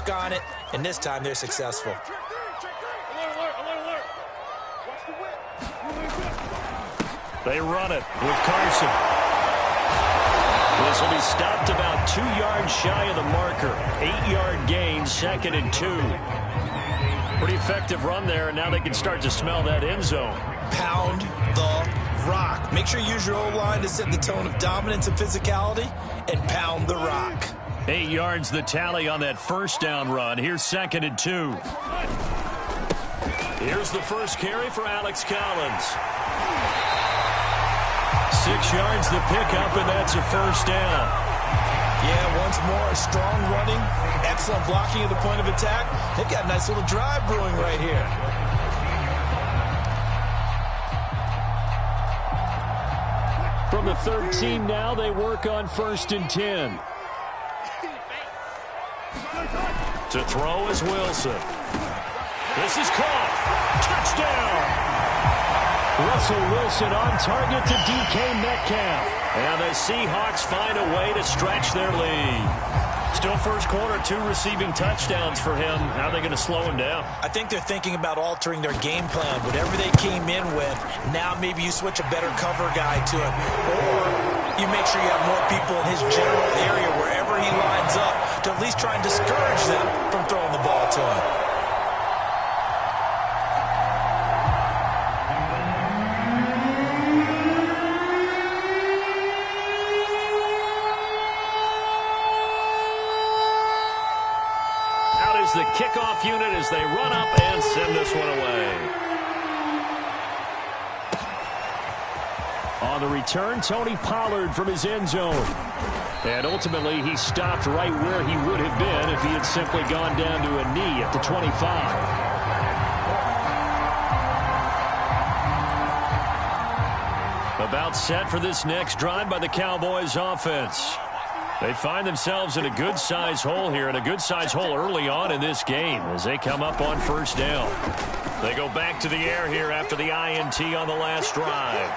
work on it, and this time they're successful. They run it with Carson. This will be stopped about 2 yards shy of the marker. 8-yard gain, 2nd and 2. Pretty effective run there, and now they can start to smell that end zone. Pound the rock. Make sure you use your O-line to set the tone of dominance and physicality, and pound the rock. 8 yards the tally on that first down run. Here's 2nd and 2. Here's the first carry for Alex Collins. 6 yards the pickup, and that's a first down. Yeah, once more, strong running, excellent blocking at the point of attack. They've got a nice little drive brewing right here. From the 13 now, they work on 1st and 10. To throw is Wilson. This is caught. Touchdown! Russell Wilson on target to DK Metcalf. And the Seahawks find a way to stretch their lead. Still first quarter, 2 receiving touchdowns for him. How are they going to slow him down? I think they're thinking about altering their game plan. Whatever they came in with, now maybe you switch a better cover guy to him. Or you make sure you have more people in his general area wherever he lines up to at least try and discourage them from throwing the ball to him. The kickoff unit as they run up and send this one away. On the return, Tony Pollard from his end zone. And ultimately, he stopped right where he would have been if he had simply gone down to a knee at the 25. About set for this next drive by the Cowboys offense. They find themselves in a good-sized hole here, and a good-sized hole early on in this game as they come up on 1st down. They go back to the air here after the INT on the last drive.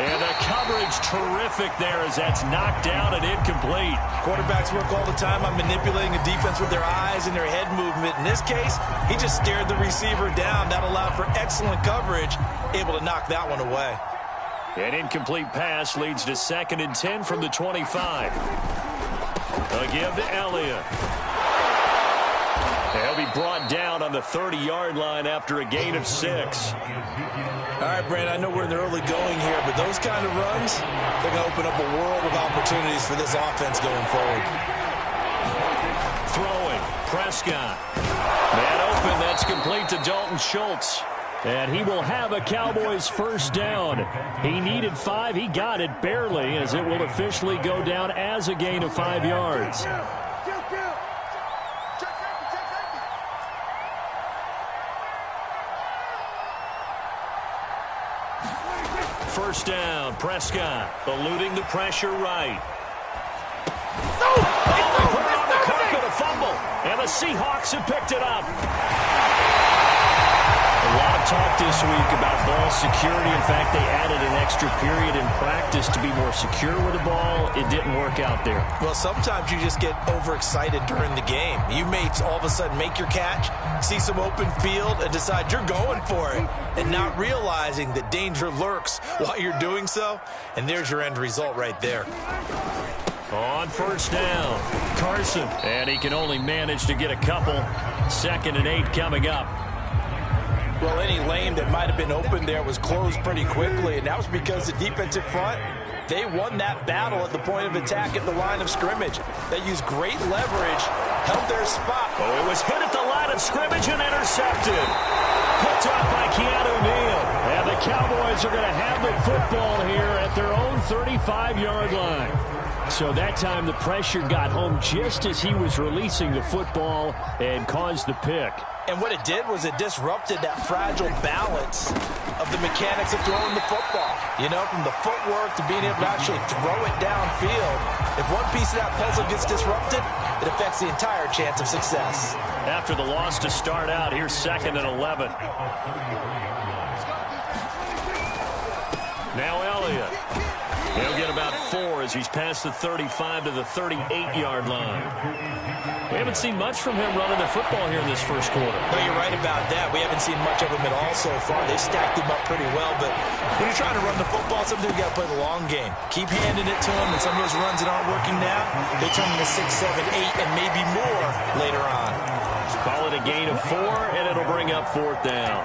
And the coverage terrific there as that's knocked down and incomplete. Quarterbacks work all the time on manipulating the defense with their eyes and their head movement. In this case, he just stared the receiver down. That allowed for excellent coverage, able to knock that one away. An incomplete pass leads to 2nd and 10 from the 25. A give to Elliott. He'll be brought down on the 30-yard line after a gain of 6. All right, Brandon, I know we're in the early going here, but those kind of runs, they're going to open up a world of opportunities for this offense going forward. Throwing, Prescott. Man open, that's complete to Dalton Schultz. And he will have a Cowboys first down. He needed 5. He got it barely as it will officially go down as a gain of 5 yards. First down, Prescott eluding the pressure right. Oh, he put it on the carpet, a fumble. And the Seahawks have picked it up. A lot of talk this week about ball security. In fact, they added an extra period in practice to be more secure with the ball. It didn't work out there. Well, sometimes you just get overexcited during the game. You may all of a sudden make your catch, see some open field, and decide you're going for it, and not realizing that danger lurks while you're doing so. And there's your end result right there. On first down, Carson. And he can only manage to get a couple. 2nd and 8 coming up. Well, any lane that might have been open there was closed pretty quickly, and that was because the defensive front, they won that battle at the point of attack at the line of scrimmage. They used great leverage, held their spot. Oh, it was hit at the line of scrimmage and intercepted. Picked up by Keanu Neal. And the Cowboys are going to have the football here at their own 35-yard line. So that time the pressure got home just as he was releasing the football and caused the pick. And what it did was it disrupted that fragile balance of the mechanics of throwing the football. You know, from the footwork to being able to actually throw it downfield. If one piece of that puzzle gets disrupted, it affects the entire chance of success. After the loss to start out, here's 2nd and 11. Now Elliott. He'll get about 4 as he's past the 35 to the 38-yard line. We haven't seen much from him running the football here in this first quarter. No, you're right about that. We haven't seen much of him at all so far. They stacked him up pretty well, but when you're trying to run the football, sometimes you got to play the long game. Keep handing it to him, and some of those runs that aren't working now, they turn into 6, 7, 8, and maybe more later on. Call it a gain of 4, and it'll bring up 4th down.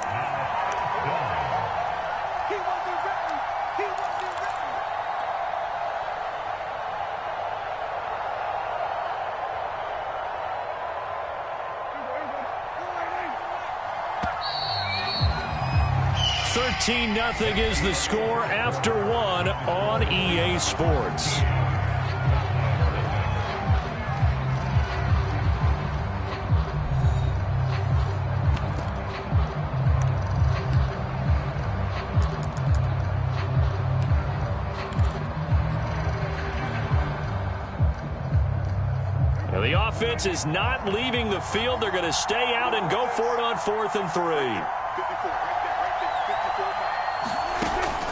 Nothing is the score after 1 on EA Sports. Now the offense is not leaving the field. They're going to stay out and go for it on 4th and 3.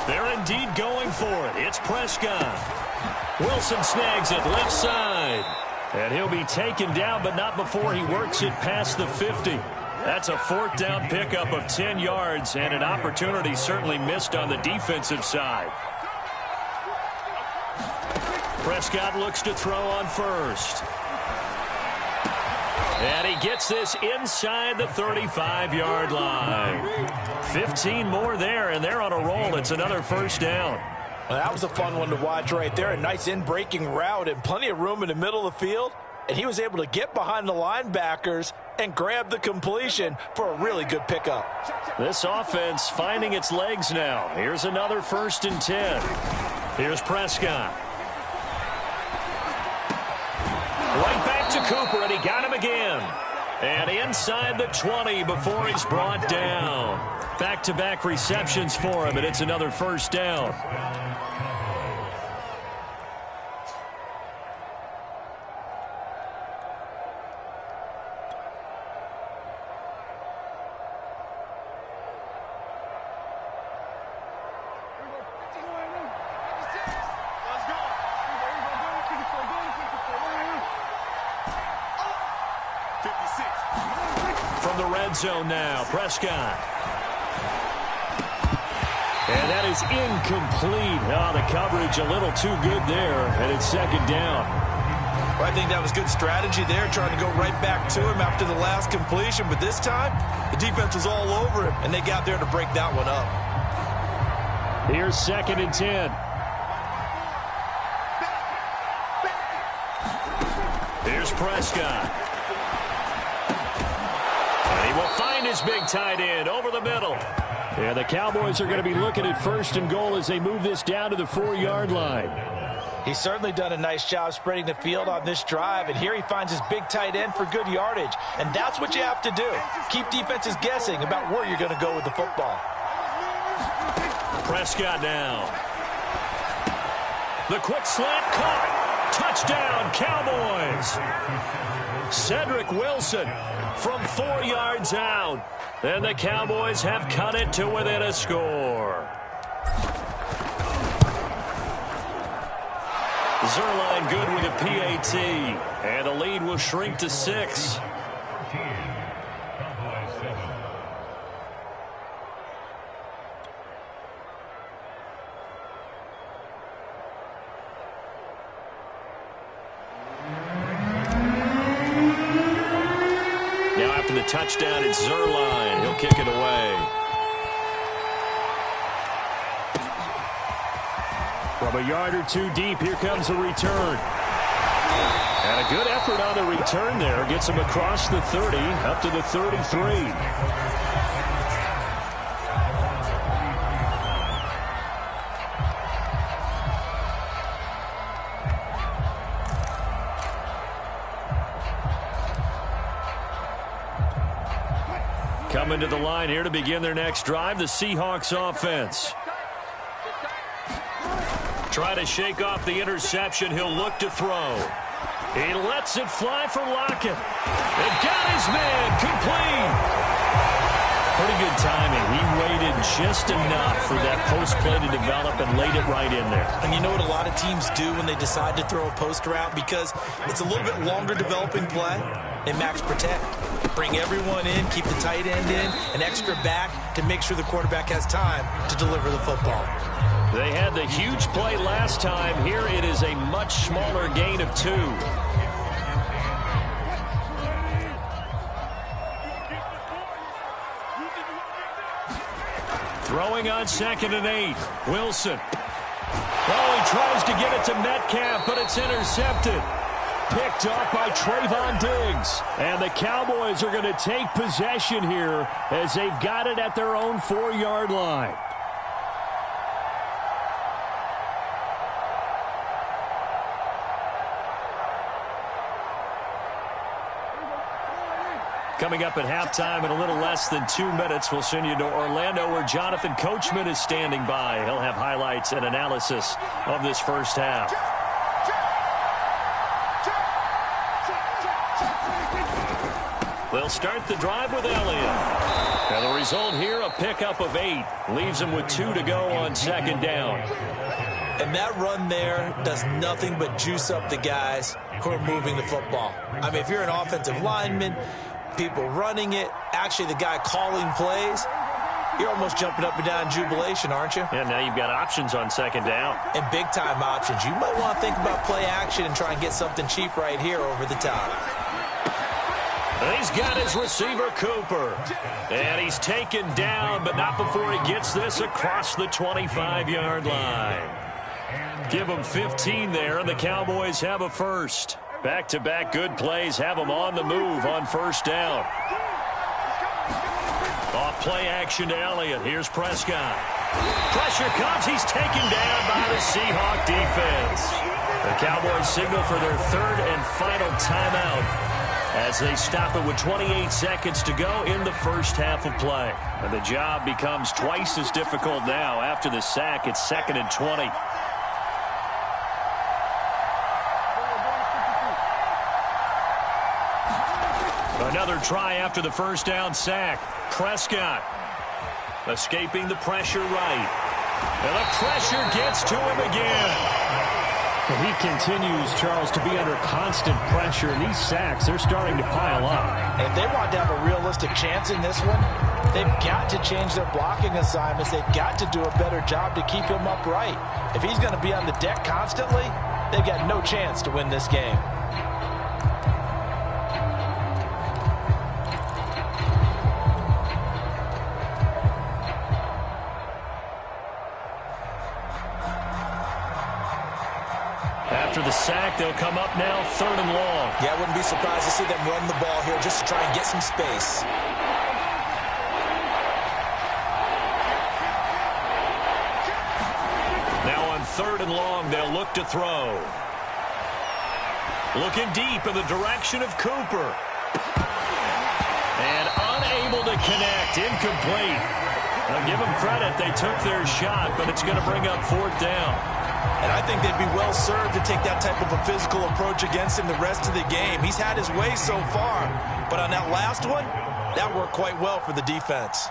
They're indeed going for it. It's Prescott. Wilson snags it left side. And he'll be taken down, but not before he works it past the 50. That's a 4th down pickup of 10 yards and an opportunity certainly missed on the defensive side. Prescott looks to throw on 1st. And he gets this inside the 35-yard line. 15 more there, and they're on a roll. It's another 1st down. Well, that was a fun one to watch right there. A nice in-breaking route and plenty of room in the middle of the field. And he was able to get behind the linebackers and grab the completion for a really good pickup. This offense finding its legs now. Here's another 1st and 10. Here's Prescott. Right back to Cooper, and he got him again. And inside the 20 before he's brought down. Back-to-back receptions for him, and it's another 1st down. Zone now, Prescott. And that is incomplete. Oh, the coverage a little too good there, and it's 2nd down. Well, I think that was good strategy there, trying to go right back to him after the last completion. But this time, the defense was all over him, and they got there to break that one up. Here's 2nd and 10. Here's Prescott. He will find his big tight end over the middle. And the Cowboys are going to be looking at 1st and goal as they move this down to the 4-yard line. He's certainly done a nice job spreading the field on this drive, and here he finds his big tight end for good yardage. And that's what you have to do. Keep defenses guessing about where you're going to go with the football. Prescott now. The quick slant caught. Touchdown, Cowboys. Cedric Wilson from 4 yards out. And the Cowboys have cut it to within a score. Zerline good with a PAT. And the lead will shrink to 6. Now after the touchdown, it's Zerline. He'll kick it away. From a yard or two deep, here comes a return. And a good effort on the return there. Gets him across the 30, up to the 33. Coming to the line here to begin their next drive, the Seahawks offense. Try to shake off the interception. He'll look to throw. He lets it fly for Lockett. It got his man complete. Pretty good timing. He waited just enough for that post play to develop and laid it right in there. And you know what a lot of teams do when they decide to throw a post route? Because it's a little bit longer developing play. They max protect. Bring everyone in, keep the tight end in, an extra back to make sure the quarterback has time to deliver the football. They had the huge play last time. Here it is a much smaller gain of 2. Throwing on 2nd and 8. Wilson. Oh, he tries to get it to Metcalf, but it's intercepted. Picked up by Trayvon Diggs. And the Cowboys are going to take possession here as they've got it at their own 4-yard line. Coming up at halftime in a little less than 2 minutes, we'll send you to Orlando where Jonathan Coachman is standing by. He'll have highlights and analysis of this first half. They'll start the drive with Elliott. And the result here, a pickup of 8. Leaves him with 2 to go on 2nd down. And that run there does nothing but juice up the guys who are moving the football. I mean, if you're an offensive lineman, people running it, actually the guy calling plays, you're almost jumping up and down in jubilation, aren't you? Yeah, now you've got options on 2nd down. And big-time options. You might want to think about play action and try and get something cheap right here over the top. And he's got his receiver, Cooper. And he's taken down, but not before he gets this across the 25-yard line. Give him 15 there, and the Cowboys have a first. Back-to-back good plays have them on the move on 1st down. Off play action to Elliott. Here's Prescott. Pressure comes. He's taken down by the Seahawk defense. The Cowboys signal for their 3rd and final timeout as they stop it with 28 seconds to go in the first half of play. And the job becomes twice as difficult now. After the sack, it's 2nd and 20. Another try after the 1st down sack. Prescott escaping the pressure right. And the pressure gets to him again. He continues, Charles, to be under constant pressure. And these sacks, they're starting to pile up. And if they want to have a realistic chance in this one, they've got to change their blocking assignments. They've got to do a better job to keep him upright. If he's going to be on the deck constantly, they've got no chance to win this game. After the sack, they'll come up now 3rd and long. Yeah, I wouldn't be surprised to see them run the ball here just to try and get some space. Now on 3rd and long, they'll look to throw. Looking deep in the direction of Cooper. And unable to connect, incomplete. I'll give them credit, they took their shot, but it's going to bring up 4th down. And I think they'd be well served to take that type of a physical approach against him the rest of the game. He's had his way so far, but on that last one, that worked quite well for the defense.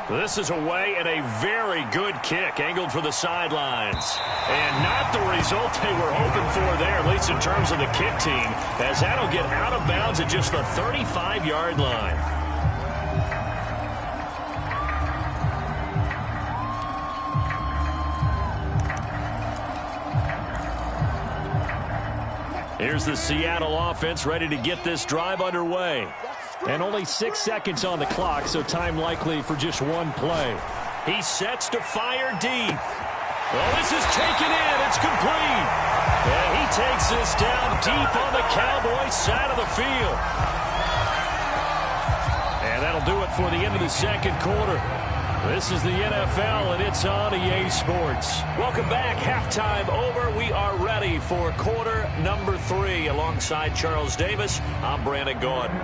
This is away and a very good kick angled for the sidelines. And not the result they were hoping for there, at least in terms of the kick team, as that'll get out of bounds at just the 35-yard line. Here's the Seattle offense ready to get this drive underway. And only 6 seconds on the clock, so time likely for just one play. He sets to fire deep. Well, this is taken in. It's complete. And he takes this down deep on the Cowboys side of the field. And that'll do it for the end of the second quarter. This is the NFL, and it's on EA Sports. Welcome back. Halftime over. We are ready for quarter number 3. Alongside Charles Davis, I'm Brandon Gordon.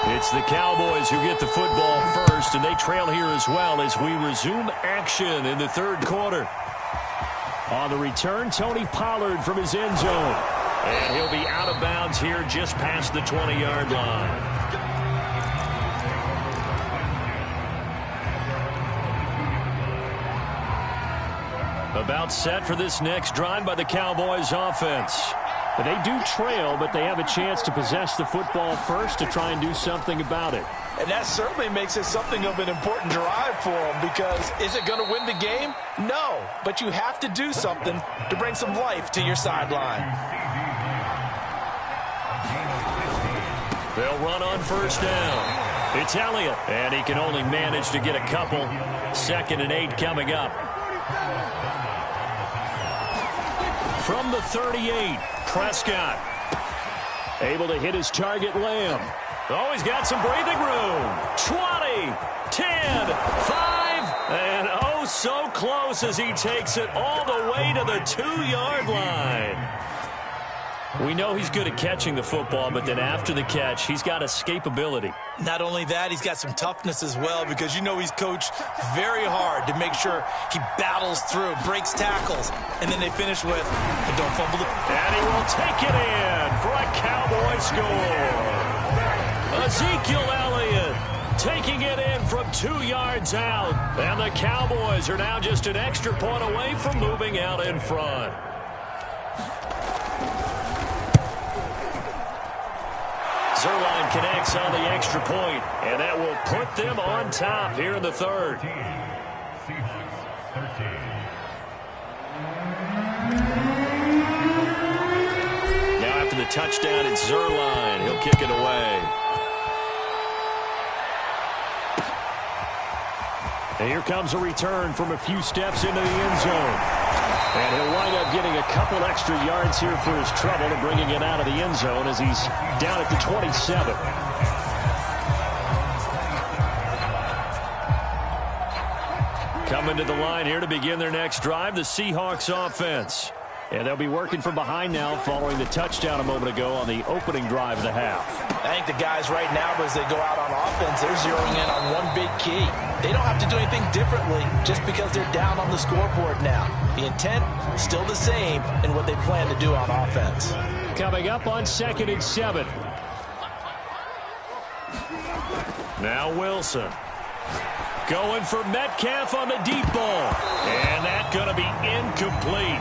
It's the Cowboys who get the football first, and they trail here as well as we resume action in the third quarter. On the return, Tony Pollard from his end zone. And he'll be out of bounds here just past the 20-yard line. About set for this next drive by the Cowboys offense. They do trail, but they have a chance to possess the football first to try and do something about it. And that certainly makes it something of an important drive for them, because is it going to win the game? No, but you have to do something to bring some life to your sideline. They'll run on first down. It's Elliott, and he can only manage to get a couple. 2nd and 8 coming up. From the 38, Prescott. Able to hit his target, Lamb. Oh, he's got some breathing room. 20, 10, 5, and oh, so close as he takes it all the way to the 2-yard line. We know he's good at catching the football, but then after the catch, he's got escapability. Not only that, he's got some toughness as well, because you know he's coached very hard to make sure he battles through, breaks tackles, and then they finish with, and don't fumble the... And he will take it in for a Cowboy score. Ezekiel Elliott taking it in from 2 yards out, and the Cowboys are now just an extra point away from moving out in front. Zuerlein connects on the extra point, and that will put them on top here in the third. Now after the touchdown, it's Zuerlein. He'll kick it away. And here comes a return from a few steps into the end zone. And he'll wind up getting a couple extra yards here for his trouble and bringing it out of the end zone as he's down at the 27. Coming to the line here to begin their next drive, the Seahawks offense. And they'll be working from behind now following the touchdown a moment ago on the opening drive of the half. I think the guys right now, as they go out on offense, they're zeroing in on one big key. They don't have to do anything differently just because they're down on the scoreboard now. The intent, still the same in what they plan to do on offense. Coming up on 2nd and 7. Now Wilson. Going for Metcalf on the deep ball. And that's going to be incomplete.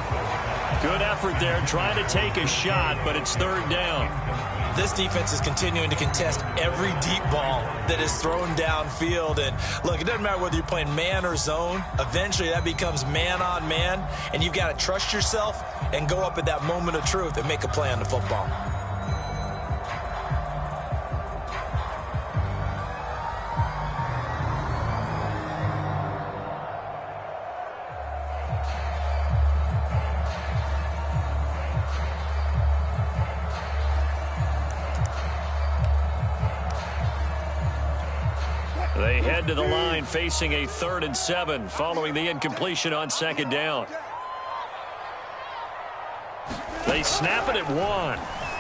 Good effort there, trying to take a shot, but it's 3rd down. This defense is continuing to contest every deep ball that is thrown downfield. And look, it doesn't matter whether you're playing man or zone. Eventually that becomes man on man, and you've got to trust yourself and go up at that moment of truth and make a play on the football. They head to the line facing a 3rd and 7 following the incompletion on 2nd down. They snap it at 1.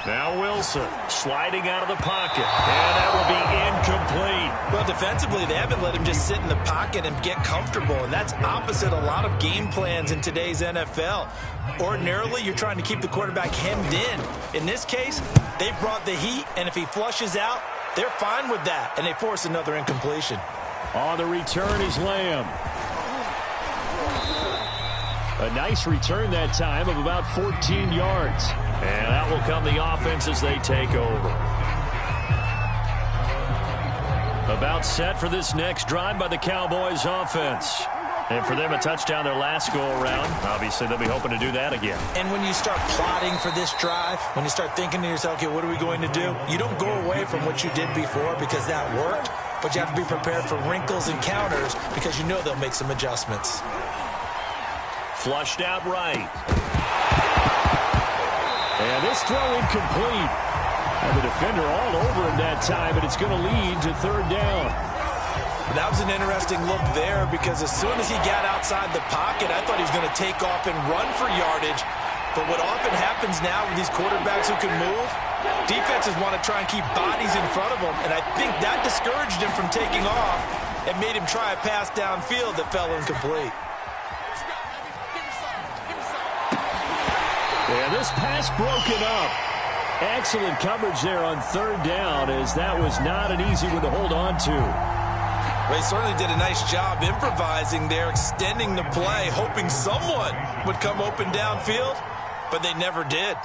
Now Wilson sliding out of the pocket, and that will be incomplete. Well, defensively, they haven't let him just sit in the pocket and get comfortable, and that's opposite a lot of game plans in today's NFL. Ordinarily, you're trying to keep the quarterback hemmed in. In this case, they've brought the heat, and if he flushes out, they're fine with that, and they force another incompletion. On the return is Lamb. A nice return that time of about 14 yards. And that will come the offense as they take over. About set for this next drive by the Cowboys offense. And for them, a touchdown their last go-around. Obviously, they'll be hoping to do that again. And when you start plotting for this drive, when you start thinking to yourself, okay, what are we going to do? You don't go away from what you did before because that worked, but you have to be prepared for wrinkles and counters because you know they'll make some adjustments. Flushed out right. And this throw incomplete. And the defender all over him that time, but it's going to lead to 3rd down. That was an interesting look there because as soon as he got outside the pocket, I thought he was going to take off and run for yardage. But what often happens now with these quarterbacks who can move, Defenses want to try and keep bodies in front of them, and I think that discouraged him from taking off and made him try a pass downfield that fell incomplete. Yeah, this pass broken up. Excellent coverage there on third down, as that was not an easy one to hold on to. Well, he certainly did a nice job improvising there, extending the play, hoping someone would come open downfield, but they never did.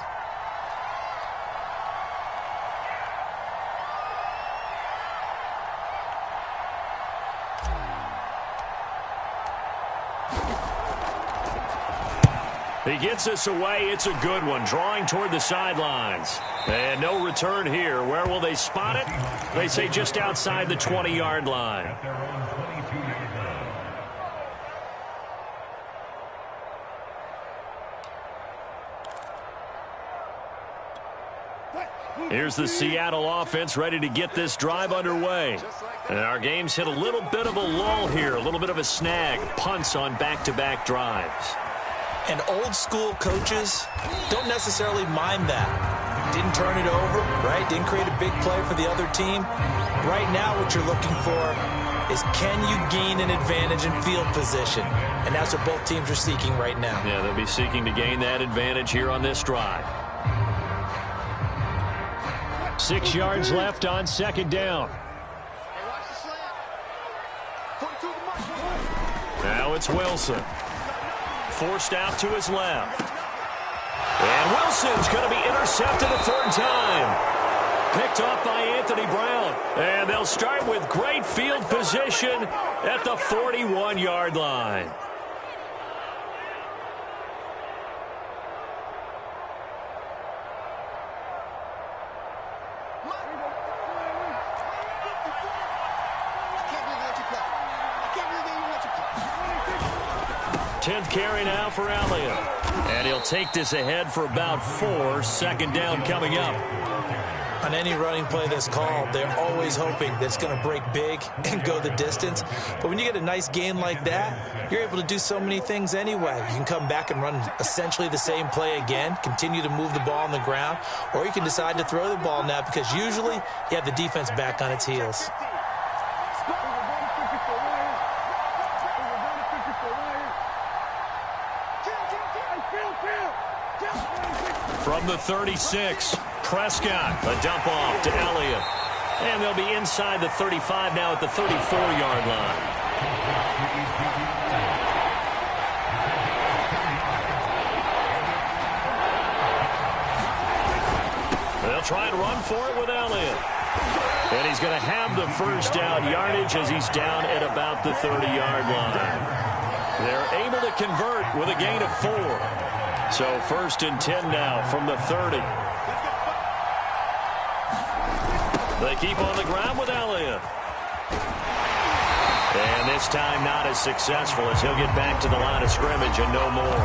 He gets us away. It's a good one, drawing toward the sidelines. And no return here. Where will they spot it? They say just outside the 20-yard line. Here's the Seattle offense ready to get this drive underway. And our game's hit a little bit of a lull here, a little bit of a snag. Punts on back-to-back drives. And old-school coaches don't necessarily mind that. Didn't turn it over, right? Didn't create a big play for the other team. Right now what you're looking for is, can you gain an advantage in field position? And that's what both teams are seeking right now. Yeah, they'll be seeking to gain that advantage here on this drive. 6 yards left on second down. Now it's Wilson. Forced out to his left. And Wilson's going to be intercepted a third time. Picked off by Anthony Brown. And they'll start with great field position at the 41-yard line. Tenth carry now for Elliott. And he'll take this ahead for about 4. Second down coming up. On any running play that's called, they're always hoping that it's going to break big and go the distance. But when you get a nice gain like that, you're able to do so many things anyway. You can come back and run essentially the same play again, continue to move the ball on the ground, or you can decide to throw the ball now because usually you have the defense back on its heels. From the 36, Prescott, a dump off to Elliott. And they'll be inside the 35 now at the 34-yard line. They'll try and run for it with Elliott. And he's going to have the first down yardage as he's down at about the 30-yard line. They're able to convert with a gain of 4. So 1st and 10 now from the 30. They keep on the ground with Elliott. And this time not as successful as he'll get back to the line of scrimmage and no more.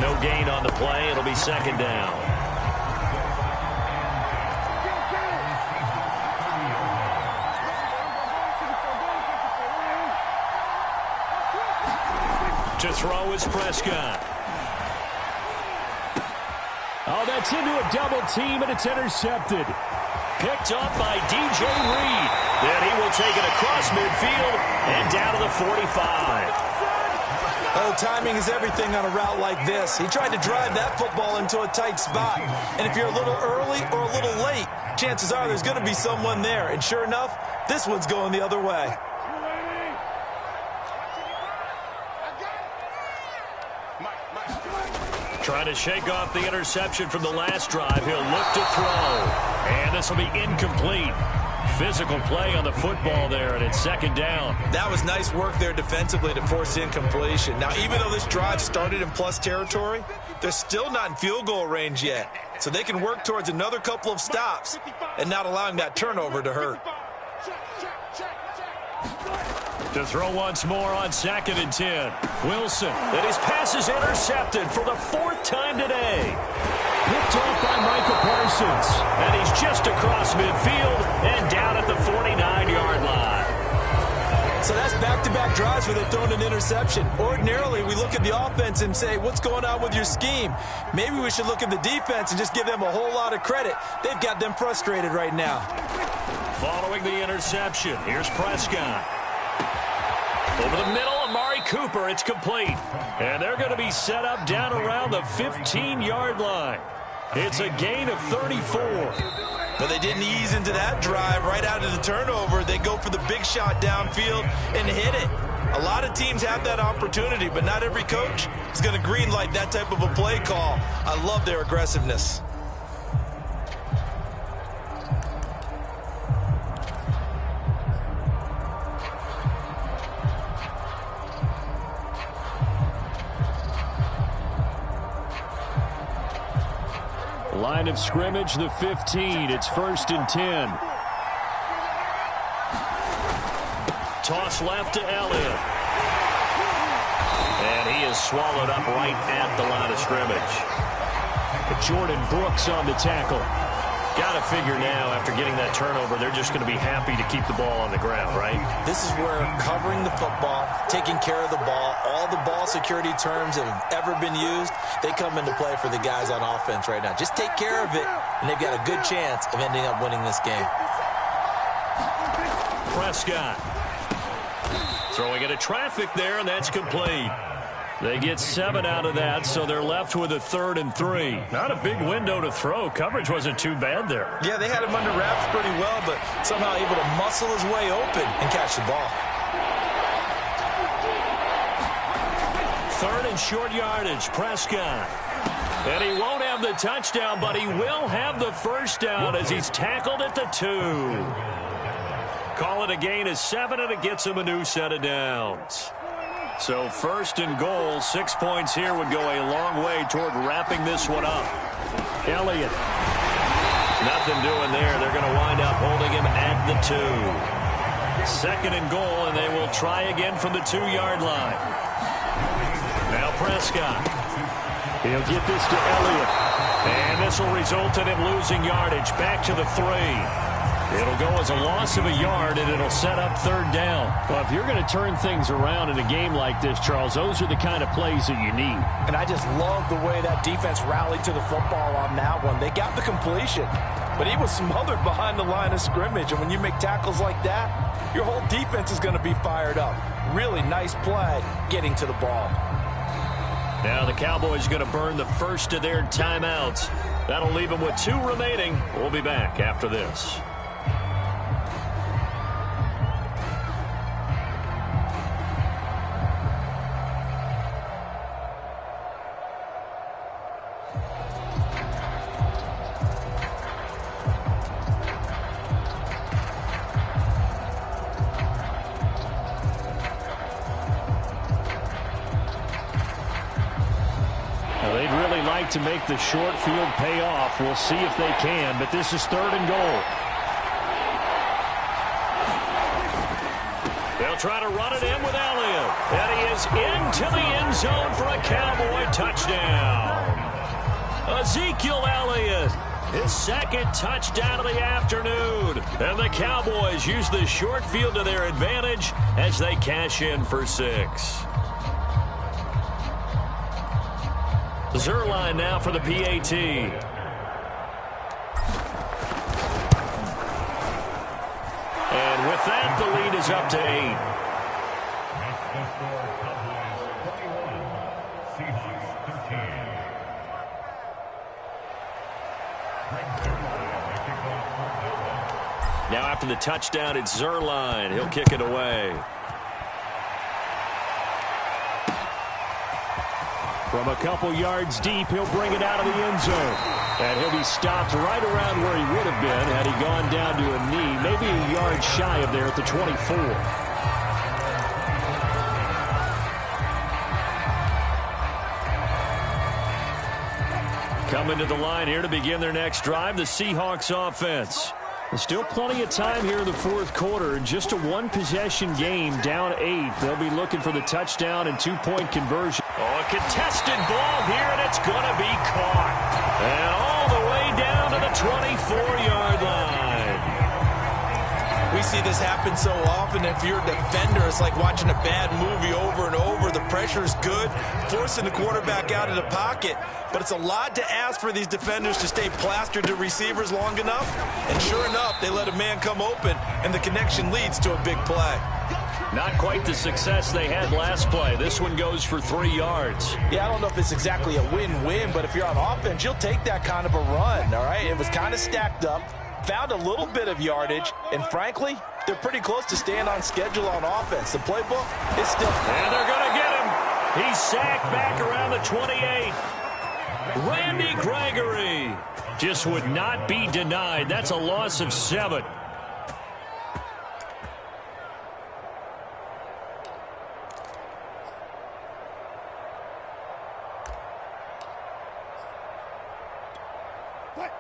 No gain on the play. It'll be second down. To throw is Prescott. Oh, that's into a double team, and it's intercepted. Picked up by DJ Reed. Then he will take it across midfield and down to the 45. Oh, timing is everything on a route like this. He tried to drive that football into a tight spot. And if you're a little early or a little late, chances are there's going to be someone there. And sure enough, this one's going the other way. Trying to shake off the interception from the last drive. He'll look to throw. And this will be incomplete. Physical play on the football there, and it's second down. That was nice work there defensively to force incompletion. Now, even though this drive started in plus territory, they're still not in field goal range yet. So they can work towards another couple of stops and not allowing that turnover to hurt. To throw once more on 2nd and 10. Wilson, and his pass is intercepted for the 4th time today. Picked off by Michael Parsons. And he's just across midfield and down at the 49-yard line. So that's back-to-back drives for where they've thrown an interception. Ordinarily, we look at the offense and say, what's going on with your scheme? Maybe we should look at the defense and just give them a whole lot of credit. They've got them frustrated right now. Following the interception, here's Prescott. Over the middle, Amari Cooper, it's complete. And they're going to be set up down around the 15-yard line. It's a gain of 34. But they didn't ease into that drive right out of the turnover. They go for the big shot downfield and hit it. A lot of teams have that opportunity, but not every coach is going to greenlight that type of a play call. I love their aggressiveness. Line of scrimmage, the 15. It's 1st and 10. Toss left to Elliott. And he is swallowed up right at the line of scrimmage. Jordan Brooks on the tackle. Got to figure now, after getting that turnover, they're just going to be happy to keep the ball on the ground, right? This is where covering the football, taking care of the ball, all the ball security terms that have ever been used, they come into play for the guys on offense right now. Just take care of it, and they've got a good chance of ending up winning this game. Prescott throwing into traffic there, and that's complete. They get 7 out of that, so they're left with a 3rd and 3. Not a big window to throw. Coverage wasn't too bad there. Yeah, they had him under wraps pretty well, but somehow able to muscle his way open and catch the ball. 3rd and short yardage, Prescott. And he won't have the touchdown, but he will have the first down as he's tackled at the 2. Call it a gain of 7, and it gets him a new set of downs. So 1st and goal, 6 points here would go a long way toward wrapping this one up. Elliott. Nothing doing there. They're going to wind up holding him at the 2. 2nd and goal, and they will try again from the 2-yard line. Now Prescott. He'll get this to Elliott. And this will result in him losing yardage back to the 3. It'll go as a loss of a yard, and it'll set up 3rd down. Well, if you're going to turn things around in a game like this, Charles, those are the kind of plays that you need. And I just love the way that defense rallied to the football on that one. They got the completion, but he was smothered behind the line of scrimmage. And when you make tackles like that, your whole defense is going to be fired up. Really nice play getting to the ball. Now the Cowboys are going to burn the first of their timeouts. That'll leave them with 2 remaining. We'll be back after this. To make the short field pay off. We'll see if they can, but this is 3rd and goal. They'll try to run it in with Elliott. And he is into the end zone for a Cowboy touchdown. Ezekiel Elliott, his 2nd touchdown of the afternoon. And the Cowboys use the short field to their advantage as they cash in for 6. Zerline now for the PAT. And with that, the lead is up to 8. Now after the touchdown, it's Zerline. He'll kick it away. From a couple yards deep, he'll bring it out of the end zone. And he'll be stopped right around where he would have been had he gone down to a knee, maybe a yard shy of there at the 24. Coming to the line here to begin their next drive, the Seahawks offense. Still plenty of time here in the 4th quarter. Just a 1-possession game, down 8. They'll be looking for the touchdown and 2-point conversion. Oh, a contested ball here, and it's going to be caught. And all the way down to the 24-yard line. We we see this happen so often. If you're a defender, it's like watching a bad movie over and over. The pressure's good, forcing the quarterback out of the pocket. But it's a lot to ask for these defenders to stay plastered to receivers long enough. And sure enough, they let a man come open, and the connection leads to a big play. Not quite the success they had last play. This one goes for 3 yards. Yeah, I don't know if it's exactly a win-win, but if you're on offense, you'll take that kind of a run, all right? It was kind of stacked up, found a little bit of yardage, and frankly, they're pretty close to staying on schedule on offense. The playbook is still... And they're going to get him. He's sacked back around the 28. Randy Gregory just would not be denied. That's a loss of 7.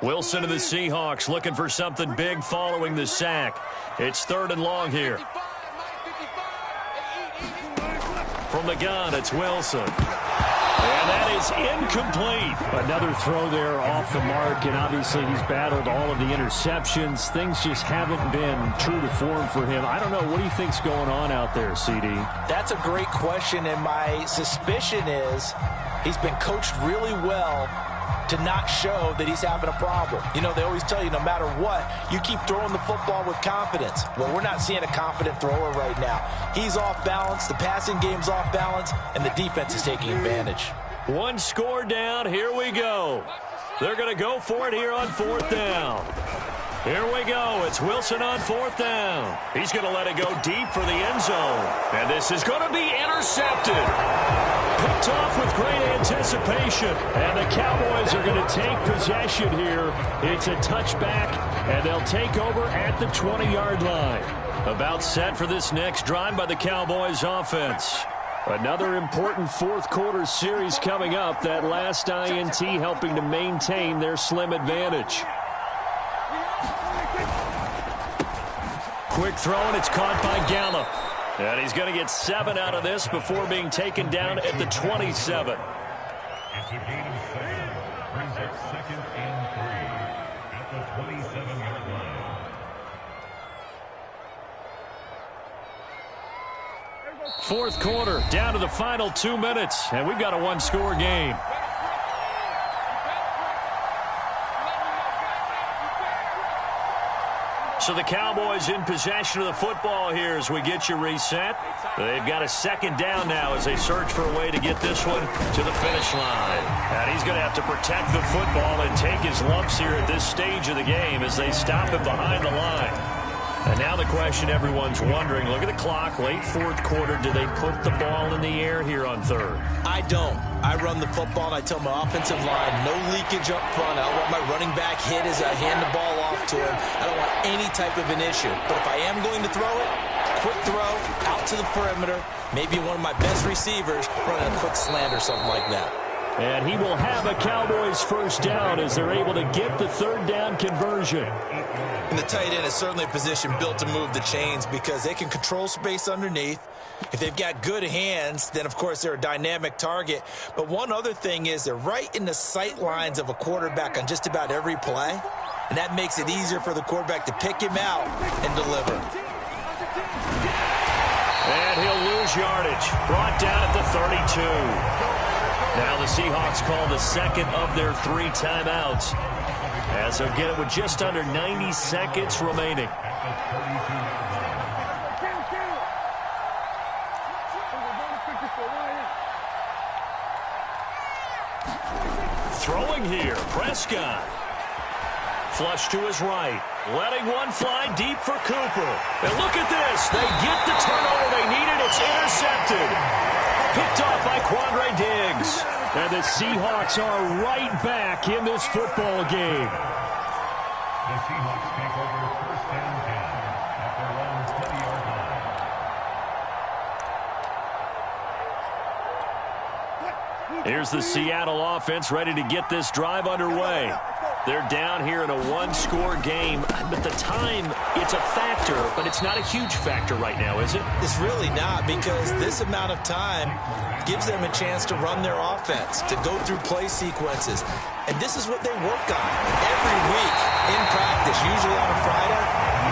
Wilson of the Seahawks looking for something big following the sack. It's 3rd and long here. From the gun, it's Wilson. And that is incomplete. Another throw there off the mark, and obviously he's battled all of the interceptions. Things just haven't been true to form for him. I don't know. What do you think's going on out there, CD? That's a great question, and my suspicion is he's been coached really well to not show that he's having a problem. You know, they always tell you no matter what, you keep throwing the football with confidence. Well, we're not seeing a confident thrower right now. He's off balance, the passing game's off balance, and the defense is taking advantage. 1 score down, here we go. They're going to go for it here on 4th down. Here we go. It's Wilson on 4th down. He's going to let it go deep for the end zone. And this is going to be intercepted. Picked off with great anticipation. And the Cowboys are going to take possession here. It's a touchback, and they'll take over at the 20-yard line. About set for this next drive by the Cowboys offense. Another important 4th quarter series coming up. That last INT helping to maintain their slim advantage. Quick throw, and it's caught by Gallup. And he's going to get 7 out of this before being taken down at the 27. It's a gain of 7. Brings up 2nd and 3 at the 27-yard line. 4th quarter, down to the final 2 minutes, and we've got a 1-score game. So the Cowboys in possession of the football here as we get you reset. They've got a 2nd down now as they search for a way to get this one to the finish line. And he's going to have to protect the football and take his lumps here at this stage of the game as they stop him behind the line. And now the question everyone's wondering, look at the clock, late 4th quarter, do they put the ball in the air here on 3rd? I don't. I run the football, and I tell my offensive line, no leakage up front. I don't want my running back hit as I hand the ball off to him. I don't want any type of an issue. But if I am going to throw it, quick throw, out to the perimeter, maybe one of my best receivers running a quick slant or something like that. And he will have a Cowboys 1st down as they're able to get the 3rd down conversion. And the tight end is certainly a position built to move the chains because they can control space underneath. If they've got good hands, then, of course, they're a dynamic target. But one other thing is they're right in the sight lines of a quarterback on just about every play. And that makes it easier for the quarterback to pick him out and deliver. And he'll lose yardage. Brought down at the 32. Now the Seahawks call the 2nd of their 3 timeouts as they'll get it with just under 90 seconds remaining. Throwing here, Prescott. Flush to his right. Letting one fly deep for Cooper. And look at this. They get the turnover they needed. It's intercepted. Picked off by Quandre Diggs. And the Seahawks are right back in this football game. The Seahawks take over 1st and 10 at their long 30-yard line. Here's the Seattle offense ready to get this drive underway. They're down here in a 1-score game. But the time, it's a factor, but it's not a huge factor right now, is it? It's really not, because this amount of time gives them a chance to run their offense, to go through play sequences. And this is what they work on every week in practice. Usually on a Friday,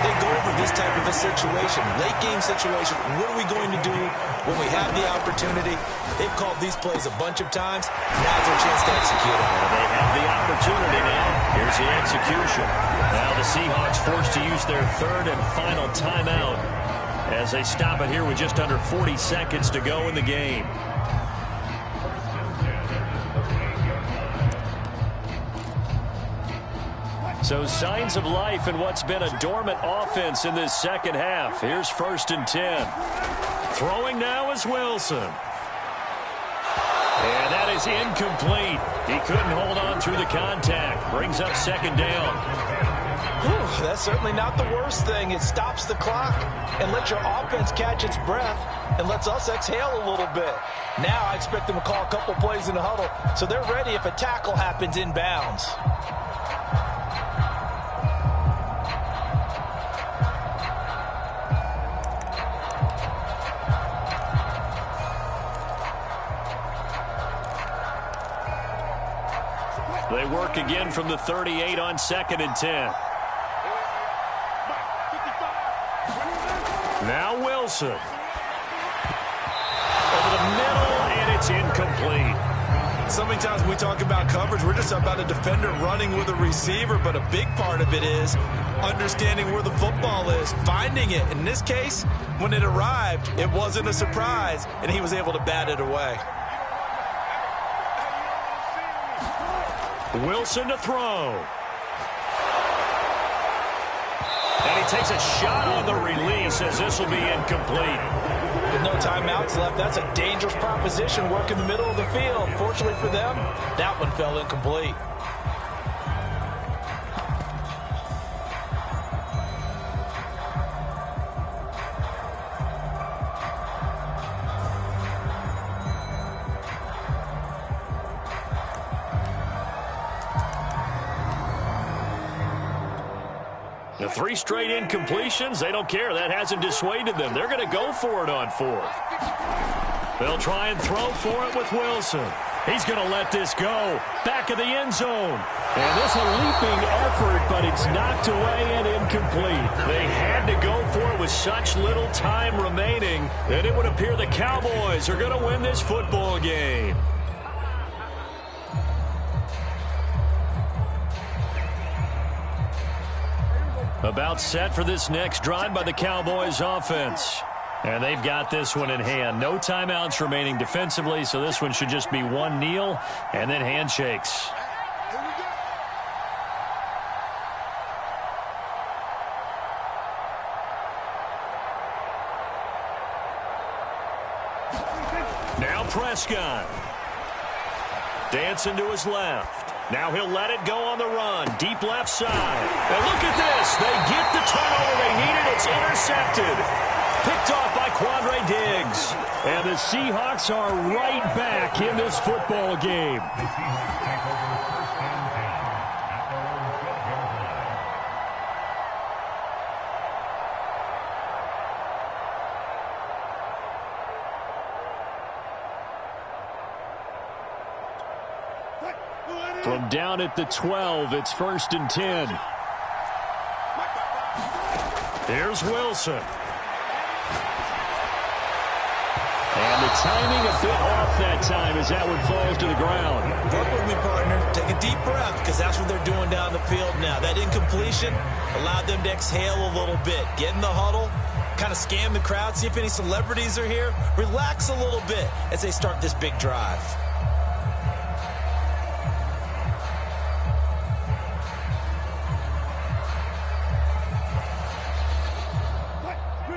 they go over this type of a situation, late game situation. What are we going to do when we have the opportunity? They've called these plays a bunch of times. Now's their chance to execute it. They have the opportunity now. Here's the execution. Now the Seahawks forced to use their third and final timeout as they stop it here with just under 40 seconds to go in the game. So signs of life in what's been a dormant offense in this second half. Here's 1st and 10. Throwing now is Wilson. And that is incomplete. He couldn't hold on through the contact. Brings up 2nd down. Whew, that's certainly not the worst thing. It stops the clock and lets your offense catch its breath and lets us exhale a little bit. Now I expect them to call a couple plays in the huddle so they're ready if a tackle happens inbounds. They work again from the 38 on 2nd and 10. Now Wilson. Over the middle, and it's incomplete. So many times when we talk about coverage, we're just about a defender running with a receiver, but a big part of it is understanding where the football is, finding it. In this case, when it arrived, it wasn't a surprise, and he was able to bat it away. Wilson to throw. And he takes a shot on the release as this will be incomplete. With no timeouts left, that's a dangerous proposition. Work in the middle of the field. Fortunately for them, that one fell incomplete. The 3 straight incompletions, they don't care. That hasn't dissuaded them. They're going to go for it on 4th. They'll try and throw for it with Wilson. He's going to let this go. Back of the end zone. And this a leaping effort, but it's knocked away and incomplete. They had to go for it with such little time remaining that it would appear the Cowboys are going to win this football game. About set for this next drive by the Cowboys offense. And they've got this one in hand. No timeouts remaining defensively, so this one should just be one kneel and then handshakes. Now Prescott. Dancing to his left. Now he'll let it go on the run. Deep left side. And look at this. They get the turnover they needed. It's intercepted. Picked off by Quandre Diggs. And the Seahawks are right back in this football game. From down at the 12, it's 1st and 10. Here's Wilson. And the timing a bit off that time as that one falls to the ground. Work with me, partner. Take a deep breath because that's what they're doing down the field now. That incompletion allowed them to exhale a little bit. Get in the huddle, kind of scan the crowd, see if any celebrities are here. Relax a little bit as they start this big drive.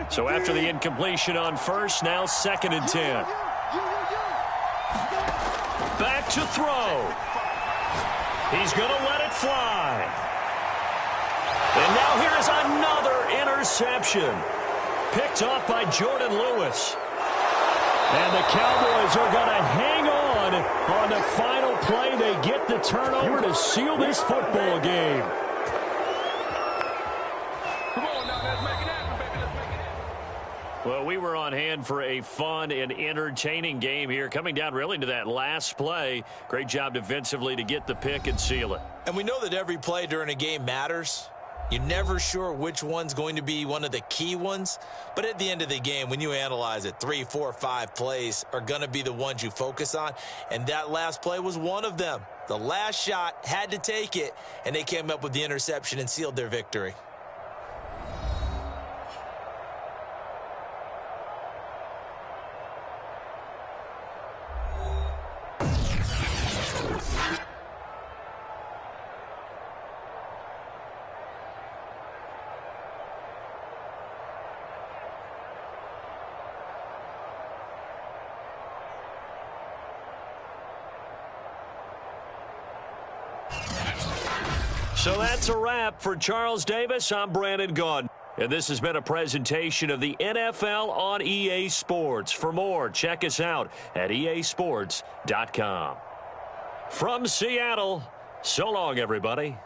So after the incompletion on 1st, now 2nd and 10. Back to throw. He's going to let it fly. And now here is another interception. Picked off by Jordan Lewis. And the Cowboys are going to hang on the final play. They get the turnover to seal this football game. Well, we were on hand for a fun and entertaining game here. Coming down really to that last play. Great job defensively to get the pick and seal it. And we know that every play during a game matters. You're never sure which one's going to be one of the key ones, but at the end of the game, when you analyze it, 3, 4, 5 plays are going to be the ones you focus on, and that last play was one of them. The last shot had to take it, and they came up with the interception and sealed their victory. So that's a wrap for Charles Davis. I'm Brandon Gaudin. And this has been a presentation of the NFL on EA Sports. For more, check us out at easports.com. From Seattle, so long, everybody.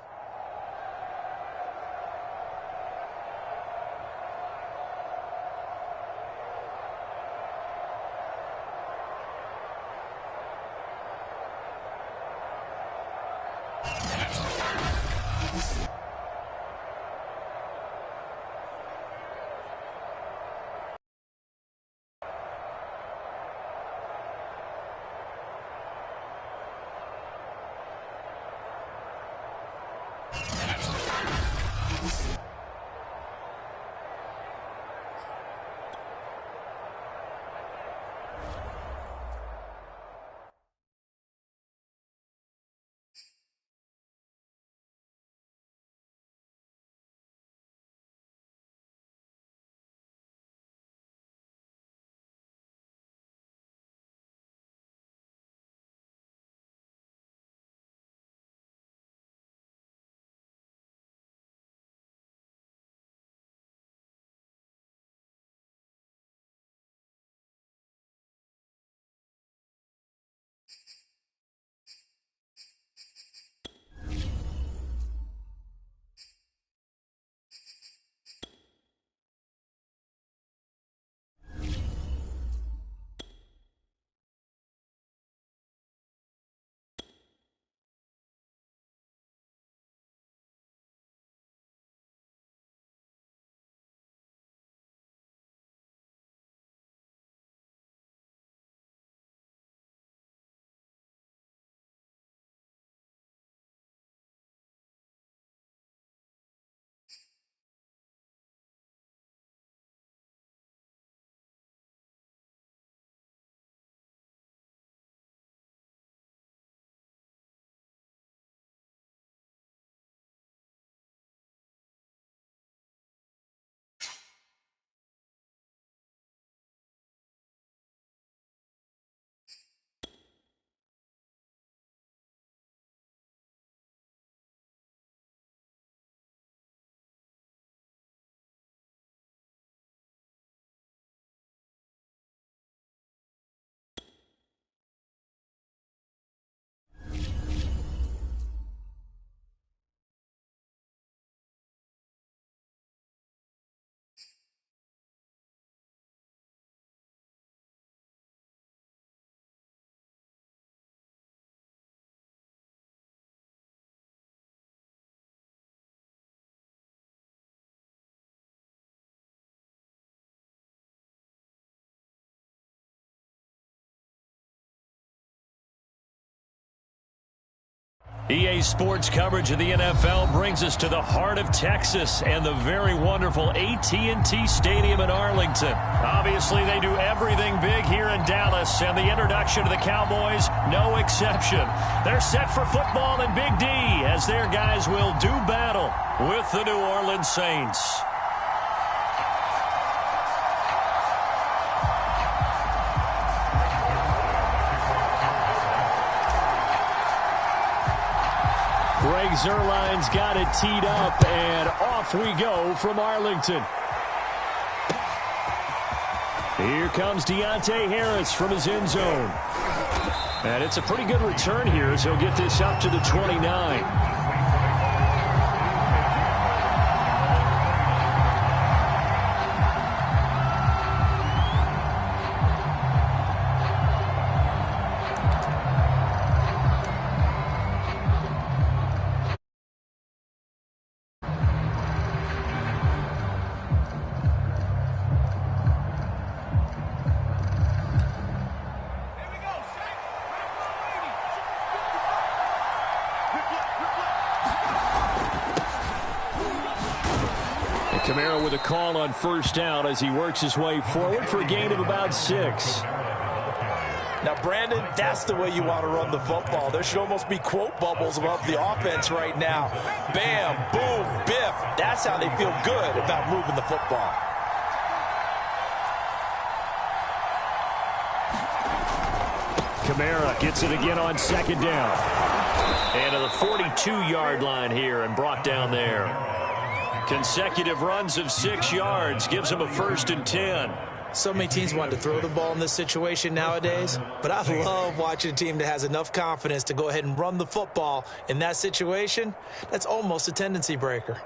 EA Sports coverage of the NFL brings us to the heart of Texas and the very wonderful AT&T Stadium in Arlington. Obviously, they do everything big here in Dallas, and the introduction to the Cowboys, no exception. They're set for football in Big D as their guys will do battle with the New Orleans Saints. Greg Zuerlein's got it teed up, and off we go from Arlington. Here comes Deontay Harris from his end zone. And it's a pretty good return here as he'll get this up to the 29. the call on first down as he works his way forward for a gain of about 6. Now, Brandon, that's the way you want to run the football. There should almost be quote bubbles above the offense right now. Bam, boom, biff. That's how they feel good about moving the football. Kamara gets it again on second down. And to the 42-yard line here and brought down there. Consecutive runs of 6 yards gives him a 1st and 10. So many teams want to throw the ball in this situation nowadays, but I love watching a team that has enough confidence to go ahead and run the football in that situation. That's almost a tendency breaker.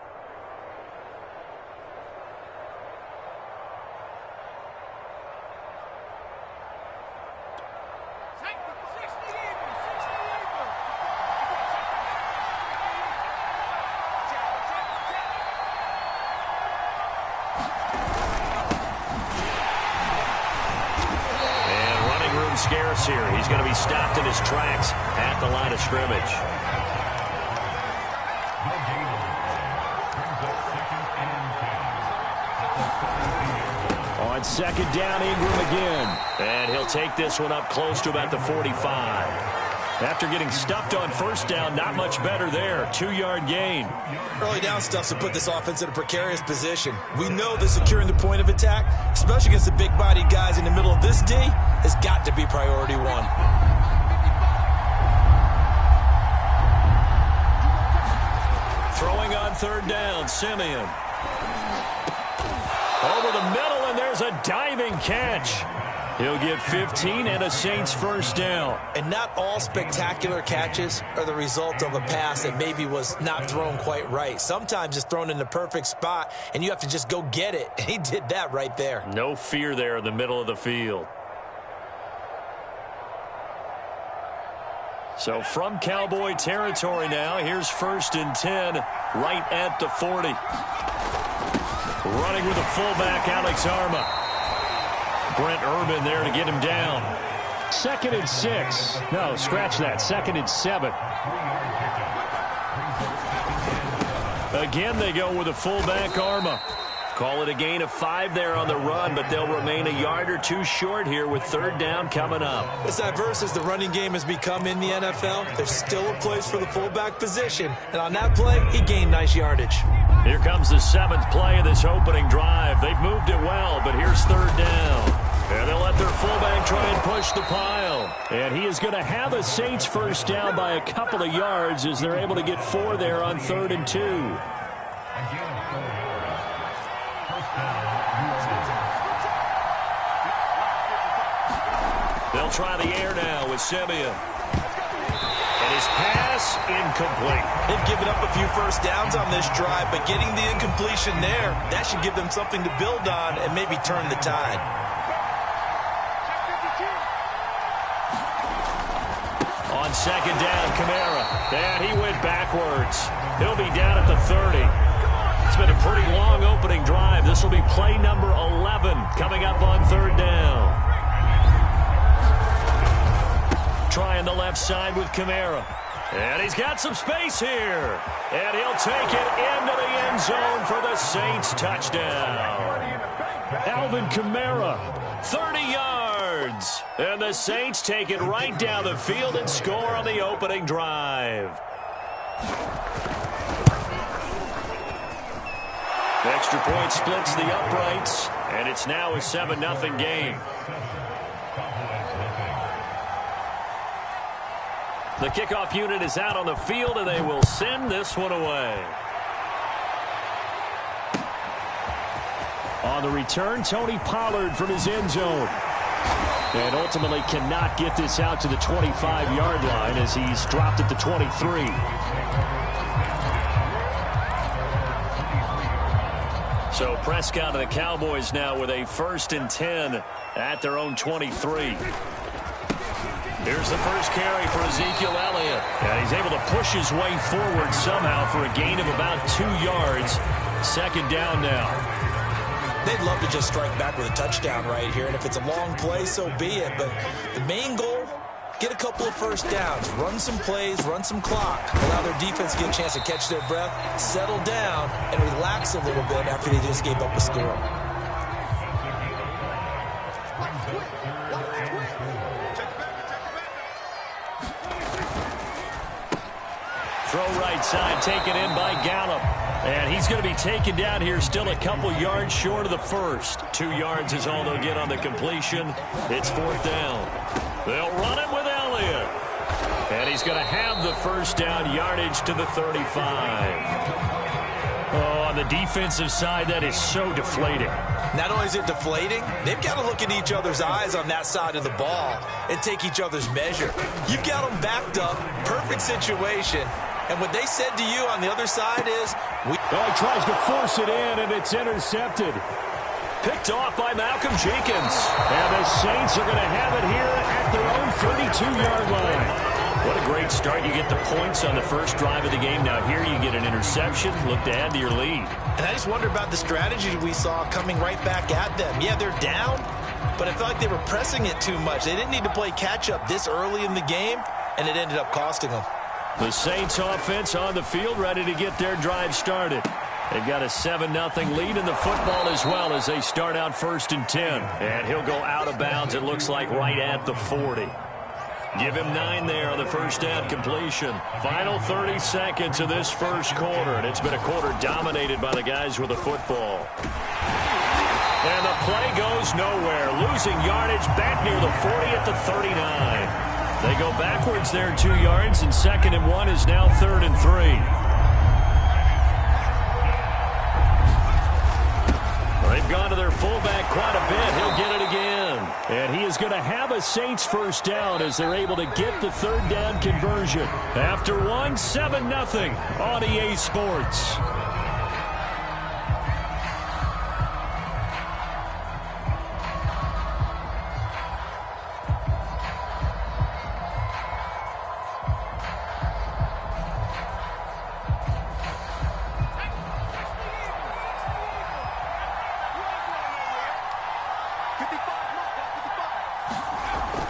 Scarce here. He's going to be stopped in his tracks at the line of scrimmage. On second down, Ingram again. And he'll take this one up close to about the 45. After getting stuffed on first down, not much better there. 2-yard gain. Early down stuff to put this offense in a precarious position. We know that securing the point of attack, especially against the big-bodied guys in the middle of this D, has got to be priority one. Throwing on third down, Simeon. Over the middle, and there's a diving catch. He'll get 15 and a Saints first down. And not all spectacular catches are the result of a pass that maybe was not thrown quite right. Sometimes it's thrown in the perfect spot, and you have to just go get it. And he did that right there. No fear there in the middle of the field. So from Cowboy territory now, here's 1st and 10 right at the 40. Running with the fullback, Alex Arma. Brent Urban there to get him down. 2nd and 6. No, scratch that. 2nd and 7. Again, they go with a fullback, Arma. Call it a gain of 5 there on the run, but they'll remain a yard or 2 short here with third down coming up. As diverse as the running game has become in the NFL, there's still a place for the fullback position. And on that play, he gained nice yardage. Here comes the 7th play of this opening drive. They've moved it well, but here's third down. And they'll let their fullback try and push the pile. And he is going to have a Saints first down by a couple of yards as they're able to get 4 there on 3rd and 2. They'll try the air now with Simeon. And his pass incomplete. They've given up a few first downs on this drive, but getting the incompletion there, that should give them something to build on and maybe turn the tide. On second down, Kamara. And he went backwards. He'll be down at the 30. It's been a pretty long opening drive. This will be play number 11 coming up on third down. Trying the left side with Kamara. And he's got some space here. And he'll take it into the end zone for the Saints touchdown. Alvin Kamara. 30 yards. And the Saints take it right down the field and score on the opening drive. Extra point splits the uprights. And it's now a 7-0 game. The kickoff unit is out on the field, and they will send this one away. On the return, Tony Pollard from his end zone. And ultimately cannot get this out to the 25-yard line as he's dropped at the 23. So Prescott and the Cowboys now with a 1st and 10 at their own 23. Here's the first carry for Ezekiel Elliott. And he's able to push his way forward somehow for a gain of about 2 yards. Second down now. They'd love to just strike back with a touchdown right here. And if it's a long play, so be it. But the main goal get a couple of first downs, run some plays, run some clock, allow their defense to get a chance to catch their breath, settle down, and relax a little bit after they just gave up a score. Throw right side, taken in by Gallup. And he's going to be taken down here, still a couple yards short of the first. 2 yards is all they'll get on the completion. It's 4th down. They'll run it with Elliott. And he's going to have the first down, yardage to the 35. Oh, on the defensive side, that is so deflating. Not only is it deflating, they've got to look in each other's eyes on that side of the ball and take each other's measure. You've got them backed up, perfect situation. And what they said to you on the other side is... He tries to force it in, and it's intercepted. Picked off by Malcolm Jenkins. And the Saints are going to have it here at their own 32-yard line. What a great start. You get the points on the first drive of the game. Now here you get an interception. Look to add to your lead. And I just wonder about the strategy we saw coming right back at them. Yeah, they're down, but I felt like they were pressing it too much. They didn't need to play catch-up this early in the game, and it ended up costing them. The Saints offense on the field, ready to get their drive started. They've got a 7-0 lead in the football as well as they start out 1st and 10. And he'll go out of bounds, it looks like, right at the 40. Give him 9 there on the first down completion. Final 30 seconds of this first quarter, and it's been a quarter dominated by the guys with the football. And the play goes nowhere, losing yardage back near the 40 at the 39. They go backwards there 2 yards, and 2nd and 1 is now 3rd and 3. They've gone to their fullback quite a bit. He'll get it again. And he is going to have a Saints first down as they're able to get the 3rd down conversion. After 7-0 on EA Sports.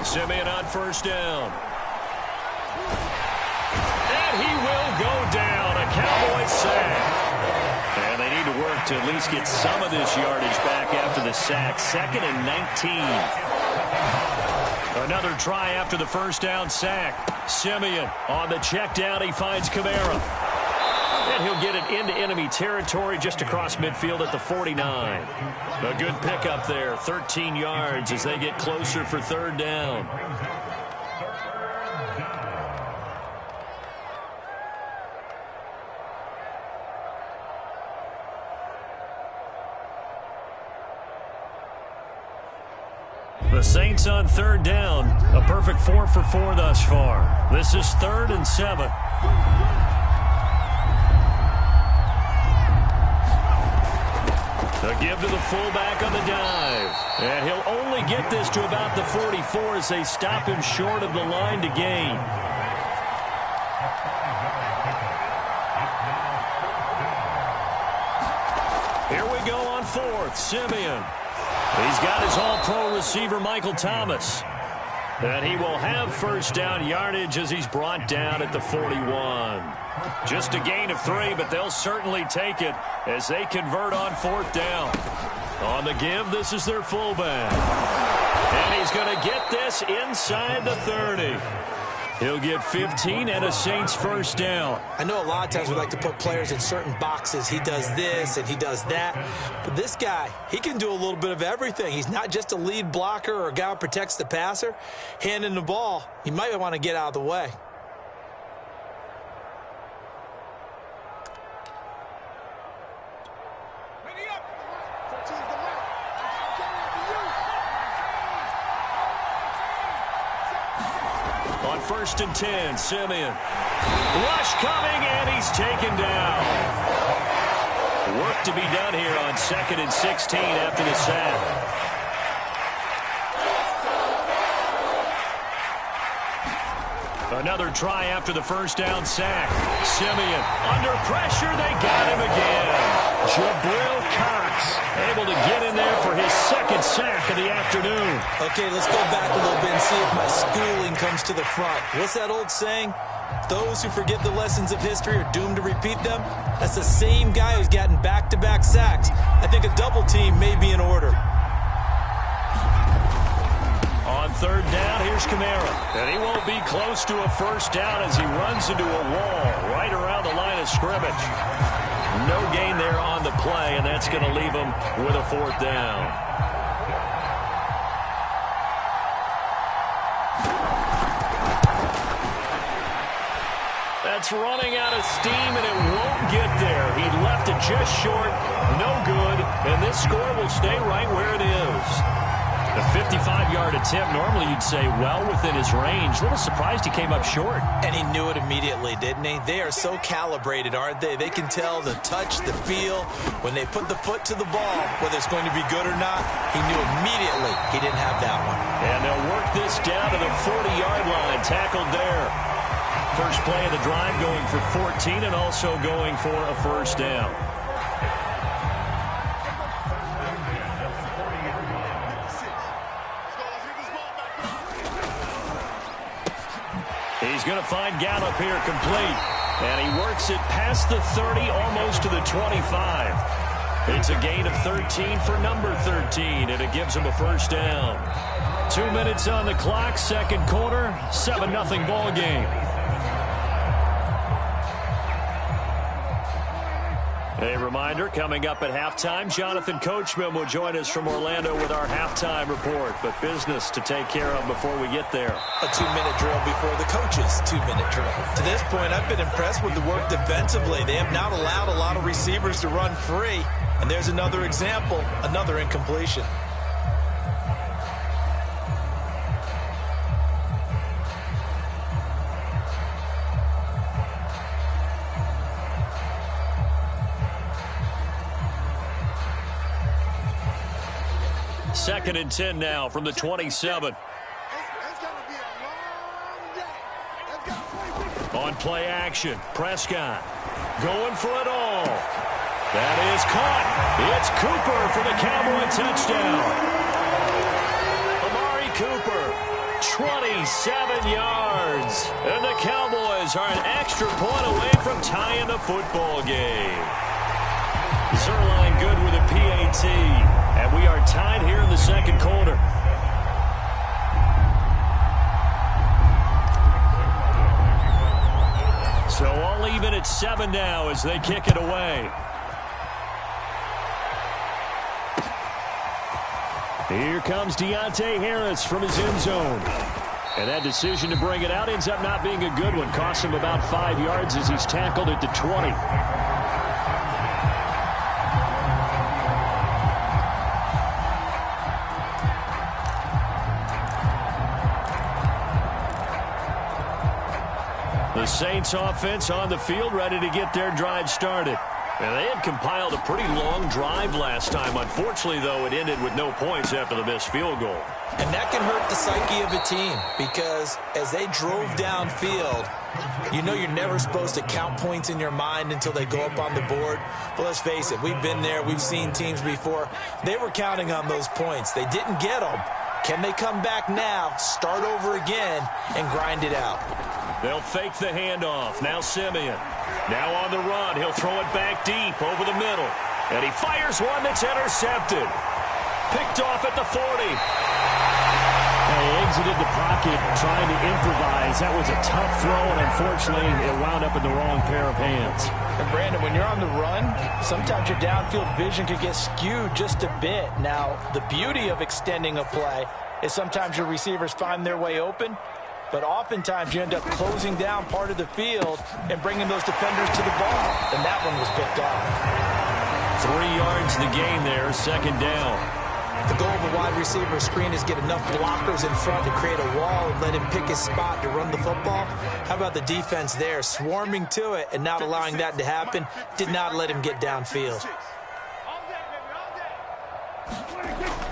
Simeon on first down. And he will go down. A Cowboys sack. And they need to work to at least get some of this yardage back after the sack. 2nd and 19. Another try after the first down sack. Simeon on the check down. He finds Kamara. And he'll get it into enemy territory just across midfield at the 49. A good pickup there, 13 yards as they get closer for 3rd down. The Saints on 3rd down, a perfect 4 for 4 thus far. This is 3rd and 7. The give to the fullback on the dive. And he'll only get this to about the 44 as they stop him short of the line to gain. Here we go on 4th. Simeon. He's got his all-pro receiver, Michael Thomas. And he will have first down yardage as he's brought down at the 41. Just a gain of 3, but they'll certainly take it as they convert on 4th down. On the give, this is their fullback. And he's going to get this inside the 30. He'll get 15 and a Saints first down. I know a lot of times we like to put players in certain boxes. He does this and he does that. But this guy, he can do a little bit of everything. He's not just a lead blocker or a guy who protects the passer. Handing the ball, you might want to get out of the way. On 1st and 10, Simeon. Rush coming, and he's taken down. Work to be done here on 2nd and 16 after the sack. Another try after the first down sack. Simeon under pressure. They got him again. Jabril Cox able to get in there for his second sack of the afternoon. Okay, let's go back a little bit and see if my schooling comes to the front. What's that old saying? Those who forget the lessons of history are doomed to repeat them. That's the same guy who's gotten back-to-back sacks. I think a double team may be in order. On third down, here's Kamara. And he won't be close to a first down as he runs into a wall right around the line of scrimmage. No gain there on the play, and that's going to leave him with a fourth down. That's running out of steam, and it won't get there. He left it just short, no good, and this score will stay right where it is. The 55-yard attempt, normally you'd say well within his range. A little surprised he came up short. And he knew it immediately, didn't he? They are so calibrated, aren't they? They can tell the touch, the feel. When they put the foot to the ball, whether it's going to be good or not, he knew immediately he didn't have that one. And they'll work this down to the 40-yard line, tackled there. First play of the drive going for 14 and also going for a first down. He's going to find Gallup here complete. And he works it past the 30, almost to the 25. It's a gain of 13 for number 13, and it gives him a first down. 2 minutes on the clock, second quarter, 7-0 ball game. A reminder, coming up at halftime, Jonathan Coachman will join us from Orlando with our halftime report. But business to take care of before we get there. A 2-minute drill before the coach's 2-minute drill. To this point, I've been impressed with the work defensively. They have not allowed a lot of receivers to run free. And there's another example, another incompletion. Second and 10 now from the 27. On play action, Prescott going for it all. That is caught. It's Cooper for the Cowboy touchdown. Amari Cooper, 27 yards. And the Cowboys are an extra point away from tying the football game. Zerline good with a PAT. And we are tied here in the second quarter. So all even at 7 now as they kick it away. Here comes Deontay Harris from his end zone. And that decision to bring it out ends up not being a good one. Costs him about 5 yards as he's tackled at the 20. The Saints offense on the field, ready to get their drive started. And they had compiled a pretty long drive last time. Unfortunately, though, it ended with no points after the missed field goal. And that can hurt the psyche of a team because as they drove downfield, you know you're never supposed to count points in your mind until they go up on the board. But let's face it, we've been there. We've seen teams before. They were counting on those points. They didn't get them. Can they come back now, start over again, and grind it out? They'll fake the handoff. Now Simeon. Now on the run. He'll throw it back deep over the middle. And he fires one that's intercepted. Picked off at the 40. He exited the pocket trying to improvise. That was a tough throw, and unfortunately, it wound up in the wrong pair of hands. And Brandon, when you're on the run, sometimes your downfield vision can get skewed just a bit. Now, the beauty of extending a play is sometimes your receivers find their way open, but oftentimes you end up closing down part of the field and bringing those defenders to the ball. And that one was picked off. 3 yards the gain there, second down. The goal of a wide receiver screen is get enough blockers in front to create a wall and let him pick his spot to run the football. How about the defense there, swarming to it and not allowing that to happen? Did not let him get downfield.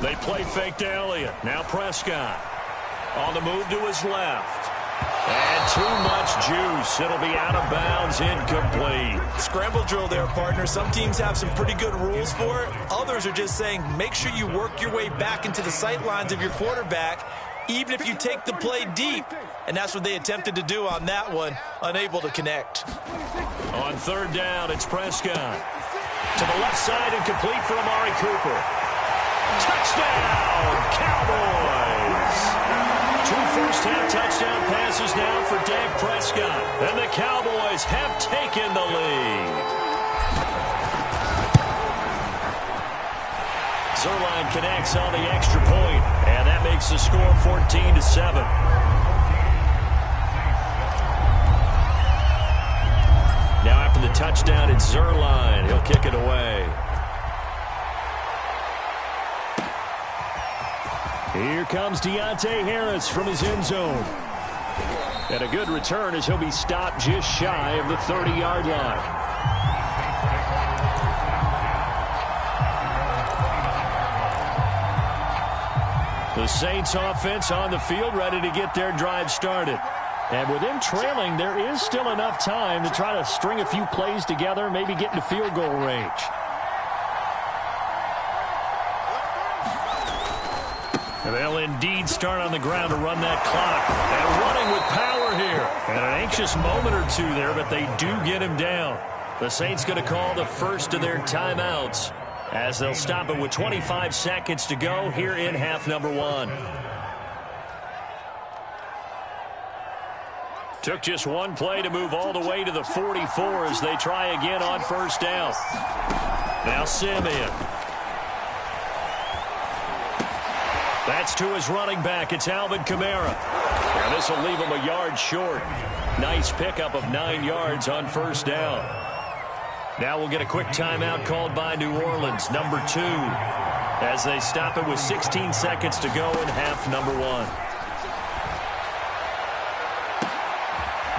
They play fake to Elliott. Now Prescott. On the move to his left. And too much juice. It'll be out of bounds, incomplete. Scramble drill there, partner. Some teams have some pretty good rules for it. Others are just saying make sure you work your way back into the sight lines of your quarterback, even if you take the play deep. And that's what they attempted to do on that one, unable to connect. On third down, it's Prescott. To the left side and complete for Amari Cooper. Touchdown, Cowboys! 2 first-half touchdown passes now for Dak Prescott. And the Cowboys have taken the lead. Zerline connects on the extra point, and that makes the score 14-7. Now after the touchdown, it's Zerline. He'll kick it away. Here comes Deontay Harris from his end zone. And a good return as he'll be stopped just shy of the 30-yard line. The Saints offense on the field, ready to get their drive started. And with them trailing, there is still enough time to try to string a few plays together, maybe get into field goal range. And they'll indeed start on the ground to run that clock. And running with power here. And an anxious moment or two there, but they do get him down. The Saints going to call the first of their timeouts as they'll stop it with 25 seconds to go here in half number 1. Took just one play to move all the way to the 44 as they try again on first down. Now Simeon. That's to his running back. It's Alvin Kamara. And this will leave him a yard short. Nice pickup of 9 yards on first down. Now we'll get a quick timeout called by New Orleans, number 2, as they stop it with 16 seconds to go in half number 1.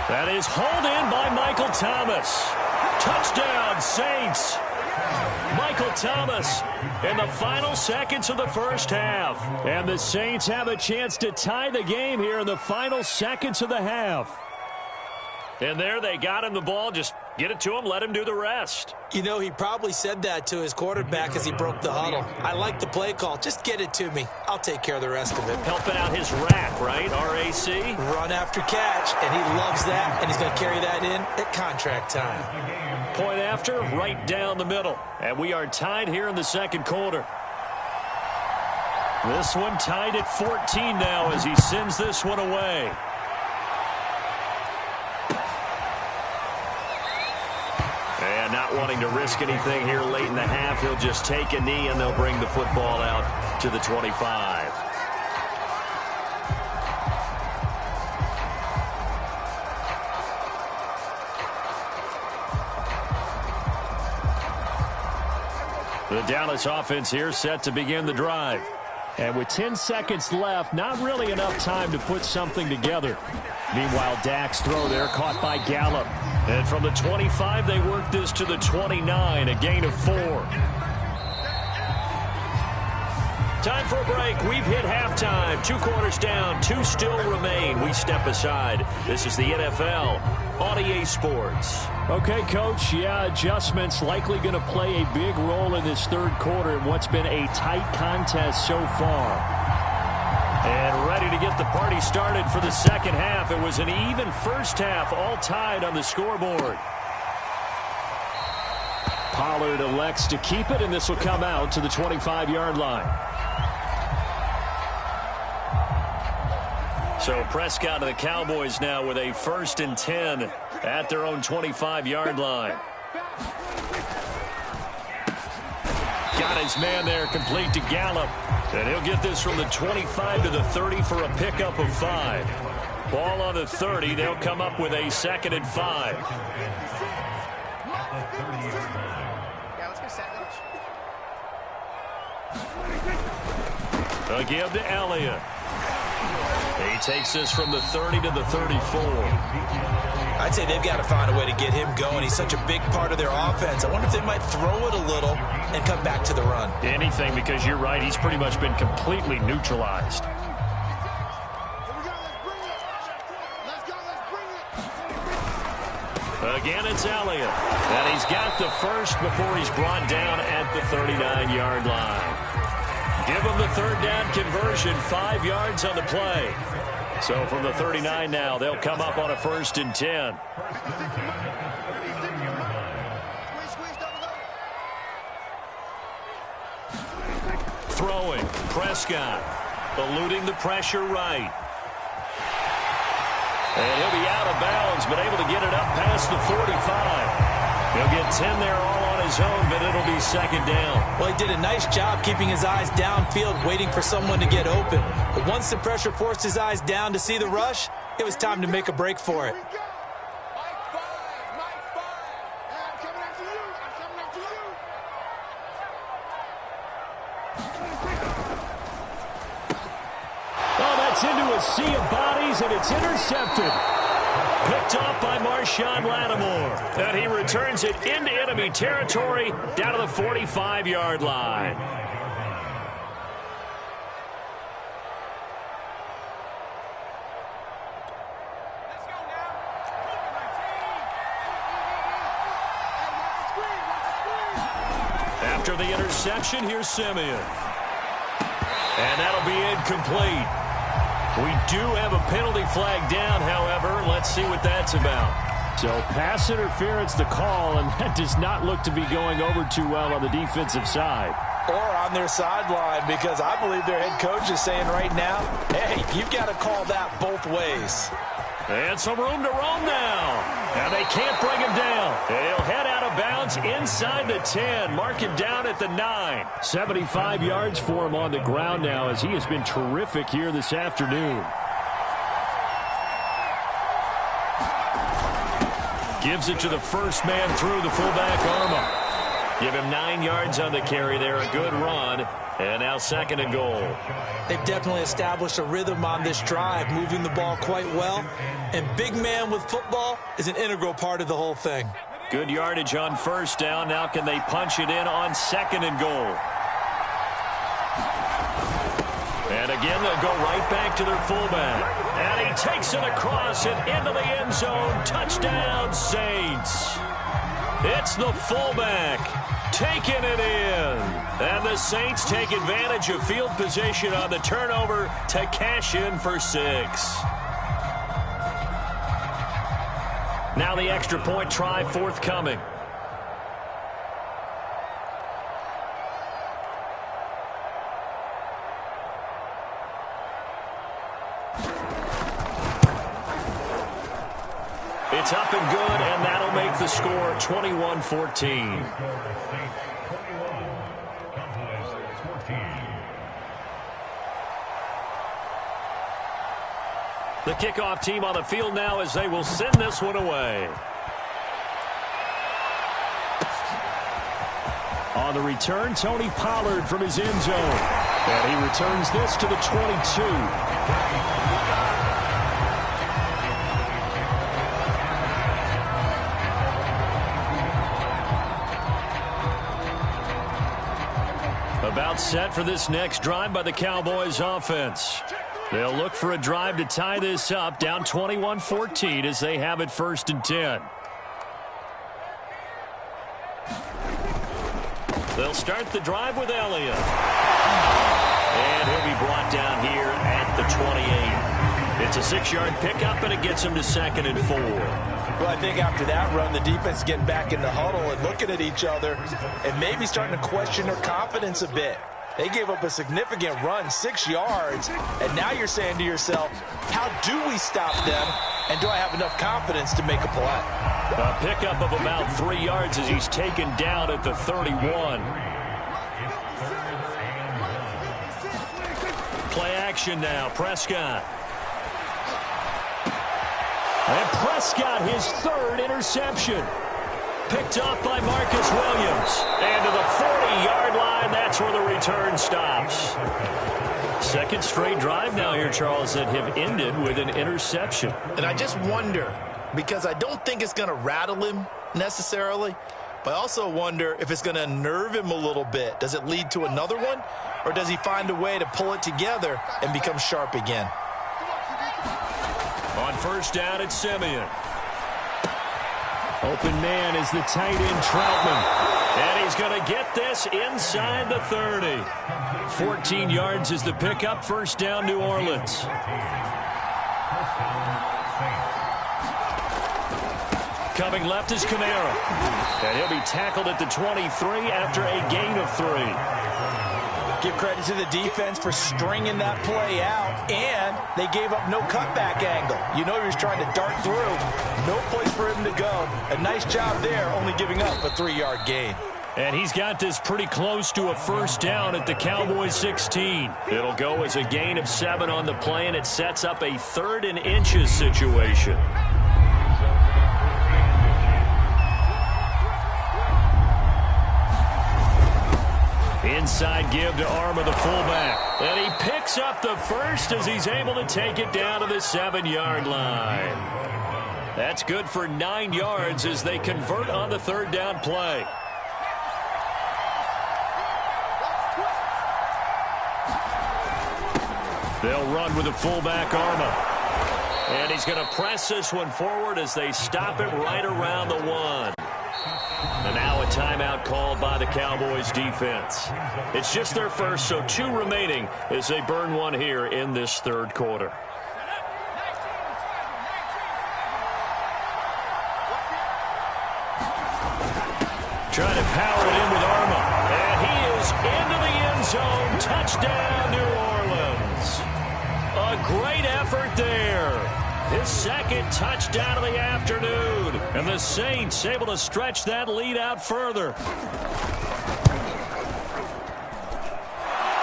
That is hauled in by Michael Thomas. Touchdown, Saints. Michael Thomas in the final seconds of the first half. And the Saints have a chance to tie the game here in the final seconds of the half. And there they got him the ball. Just get it to him, let him do the rest. You know, he probably said that to his quarterback as he broke the huddle. I like the play call. Just get it to me. I'll take care of the rest of it. Helping out his rack, right? R-A-C? Run after catch, and he loves that, and he's going to carry that in at contract time. Point after, right down the middle. And we are tied here in the second quarter. This one tied at 14 now as he sends this one away. And not wanting to risk anything here late in the half, he'll just take a knee and they'll bring the football out to the 25. The Dallas offense here set to begin the drive. And with 10 seconds left, not really enough time to put something together. Meanwhile, Dak's throw there caught by Gallup. And from the 25, they work this to the 29, a gain of 4. Time for a break. We've hit halftime. 2 quarters down, 2 still remain. We step aside. This is the NFL on EA Sports. Okay, Coach, yeah, adjustments likely going to play a big role in this third quarter in what's been a tight contest so far. And ready to get the party started for the second half. It was an even first half, all tied on the scoreboard. Pollard elects to keep it, and this will come out to the 25-yard line. So Prescott and the Cowboys now with a 1st and 10 at their own 25-yard line. Got his man there, complete to Gallup. And he'll get this from the 25 to the 30 for a pickup of 5. Ball on the 30. They'll come up with a 2nd and 5. A give to Elliott. He takes this from the 30 to the 34. I'd say they've got to find a way to get him going. He's such a big part of their offense. I wonder if they might throw it a little and come back to the run. Anything, because you're right. He's pretty much been completely neutralized. Again, it's Elliott. And he's got the first before he's brought down at the 39-yard line. Give him the third down conversion, 5 yards on the play. So from the 39 now, they'll come up on a 1st and 10. Throwing, Prescott, eluding the pressure right. And he'll be out of bounds, but able to get it up past the 45. He'll get 10 there all on his own, but it'll be 2nd down. Well, he did a nice job keeping his eyes downfield, waiting for someone to get open. But once the pressure forced his eyes down to see the rush, it was time to make a break for it. Into a sea of bodies, and it's intercepted. Picked off by Marshawn Lattimore. And he returns it into enemy territory down to the 45-yard line. After the interception, here's Simeon. And that'll be incomplete. We do have a penalty flag down, however. Let's see what that's about. So pass interference the call, and that does not look to be going over too well on the defensive side. Or on their sideline, because I believe their head coach is saying right now, hey, you've got to call that both ways. And some room to roam now. And they can't bring him down. And he'll head out of bounds inside the 10. Mark him down at the 9. 75 yards for him on the ground now, as he has been terrific here this afternoon. Gives it to the first man through, the fullback Arma. Give him 9 yards on the carry there. A good run. And now 2nd and goal. They've definitely established a rhythm on this drive, moving the ball quite well. And big man with football is an integral part of the whole thing. Good yardage on 1st down. Now can they punch it in on 2nd and goal? And again, they'll go right back to their fullback. And he takes it across and into the end zone. Touchdown, Saints. It's the fullback taking it in. And the Saints take advantage of field position on the turnover to cash in for 6. Now the extra point try forthcoming. It's up and good, and that'll make the score 21-14. The kickoff team on the field now as they will send this one away. On the return, Tony Pollard from his end zone. And he returns this to the 22. About set for this next drive by the Cowboys offense. They'll look for a drive to tie this up, down 21-14 as they have it 1st and 10. They'll start the drive with Elliott. And he'll be brought down here at the 28. It's a 6-yard pickup, and it gets him to 2nd and 4. Well, I think after that run, the defense is getting back in the huddle and looking at each other and maybe starting to question their confidence a bit. They gave up a significant run, 6 yards, and now you're saying to yourself, how do we stop them, and do I have enough confidence to make a play? A pickup of about 3 yards as he's taken down at the 31. Play action now, Prescott. And Prescott, his 3rd interception. Picked off by Marcus Williams. And to the 40-yard line, that's where the return stops. 2nd straight drive now here, Charles, that have ended with an interception. And I just wonder, because I don't think it's going to rattle him necessarily, but I also wonder if it's going to unnerve him a little bit. Does it lead to another one, or does he find a way to pull it together and become sharp again? On 1st down, it's Simeon. Open man is the tight end, Troutman. And he's going to get this inside the 30. 14 yards is the pickup. First down, New Orleans. Coming left is Kamara. And he'll be tackled at the 23 after a gain of 3. Give credit to the defense for stringing that play out, and they gave up no cutback angle. You know he was trying to dart through. No place for him to go. A nice job there, only giving up a 3-yard gain. And he's got this pretty close to a first down at the Cowboys 16. It'll go as a gain of 7 on the play, and it sets up a 3rd and inches situation. Inside give to Arma, the fullback. And he picks up the first as he's able to take it down to the 7-yard line. That's good for 9 yards as they convert on the 3rd down play. They'll run with the fullback, Arma. And he's going to press this one forward as they stop it right around the 1. And now a timeout called by the Cowboys defense. It's just their first, so 2 remaining as they burn one here in this 3rd quarter. Trying to power it in with Arma. And he is into the end zone. Touchdown, New Orleans. A great effort there. His 2nd touchdown of the afternoon. And the Saints able to stretch that lead out further.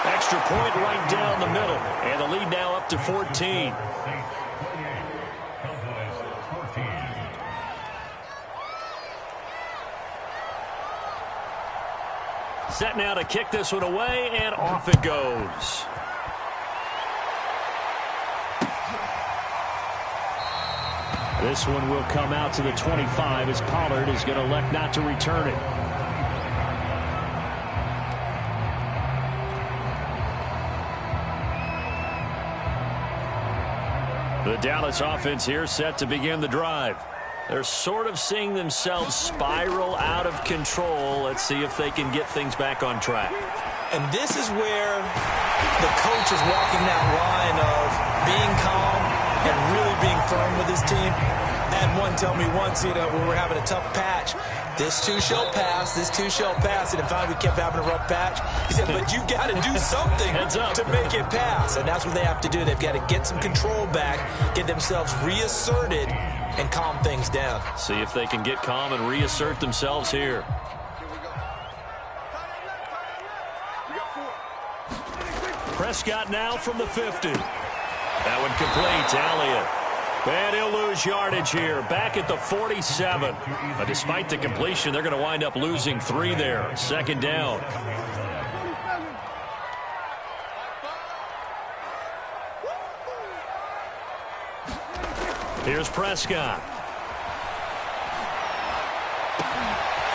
Extra point right down the middle. And the lead now up to 14. Set now to kick this one away, and off it goes. This one will come out to the 25 as Pollard is going to elect not to return it. The Dallas offense here set to begin the drive. They're sort of seeing themselves spiral out of control. Let's see if they can get things back on track. And this is where the coach is walking that line of being calm and really being firm with his team. I had one tell me once, when we were having a tough patch, this too shall pass, this too shall pass. And finally we kept having a rough patch. He said, but you got to do something to make it pass. And that's what they have to do. They've got to get some control back, get themselves reasserted, and calm things down. See if they can get calm and reassert themselves here. Prescott now from the 50. That one complete to Elliott. And he'll lose yardage here. Back at the 47. But despite the completion, they're going to wind up losing 3 there. 2nd down. Here's Prescott.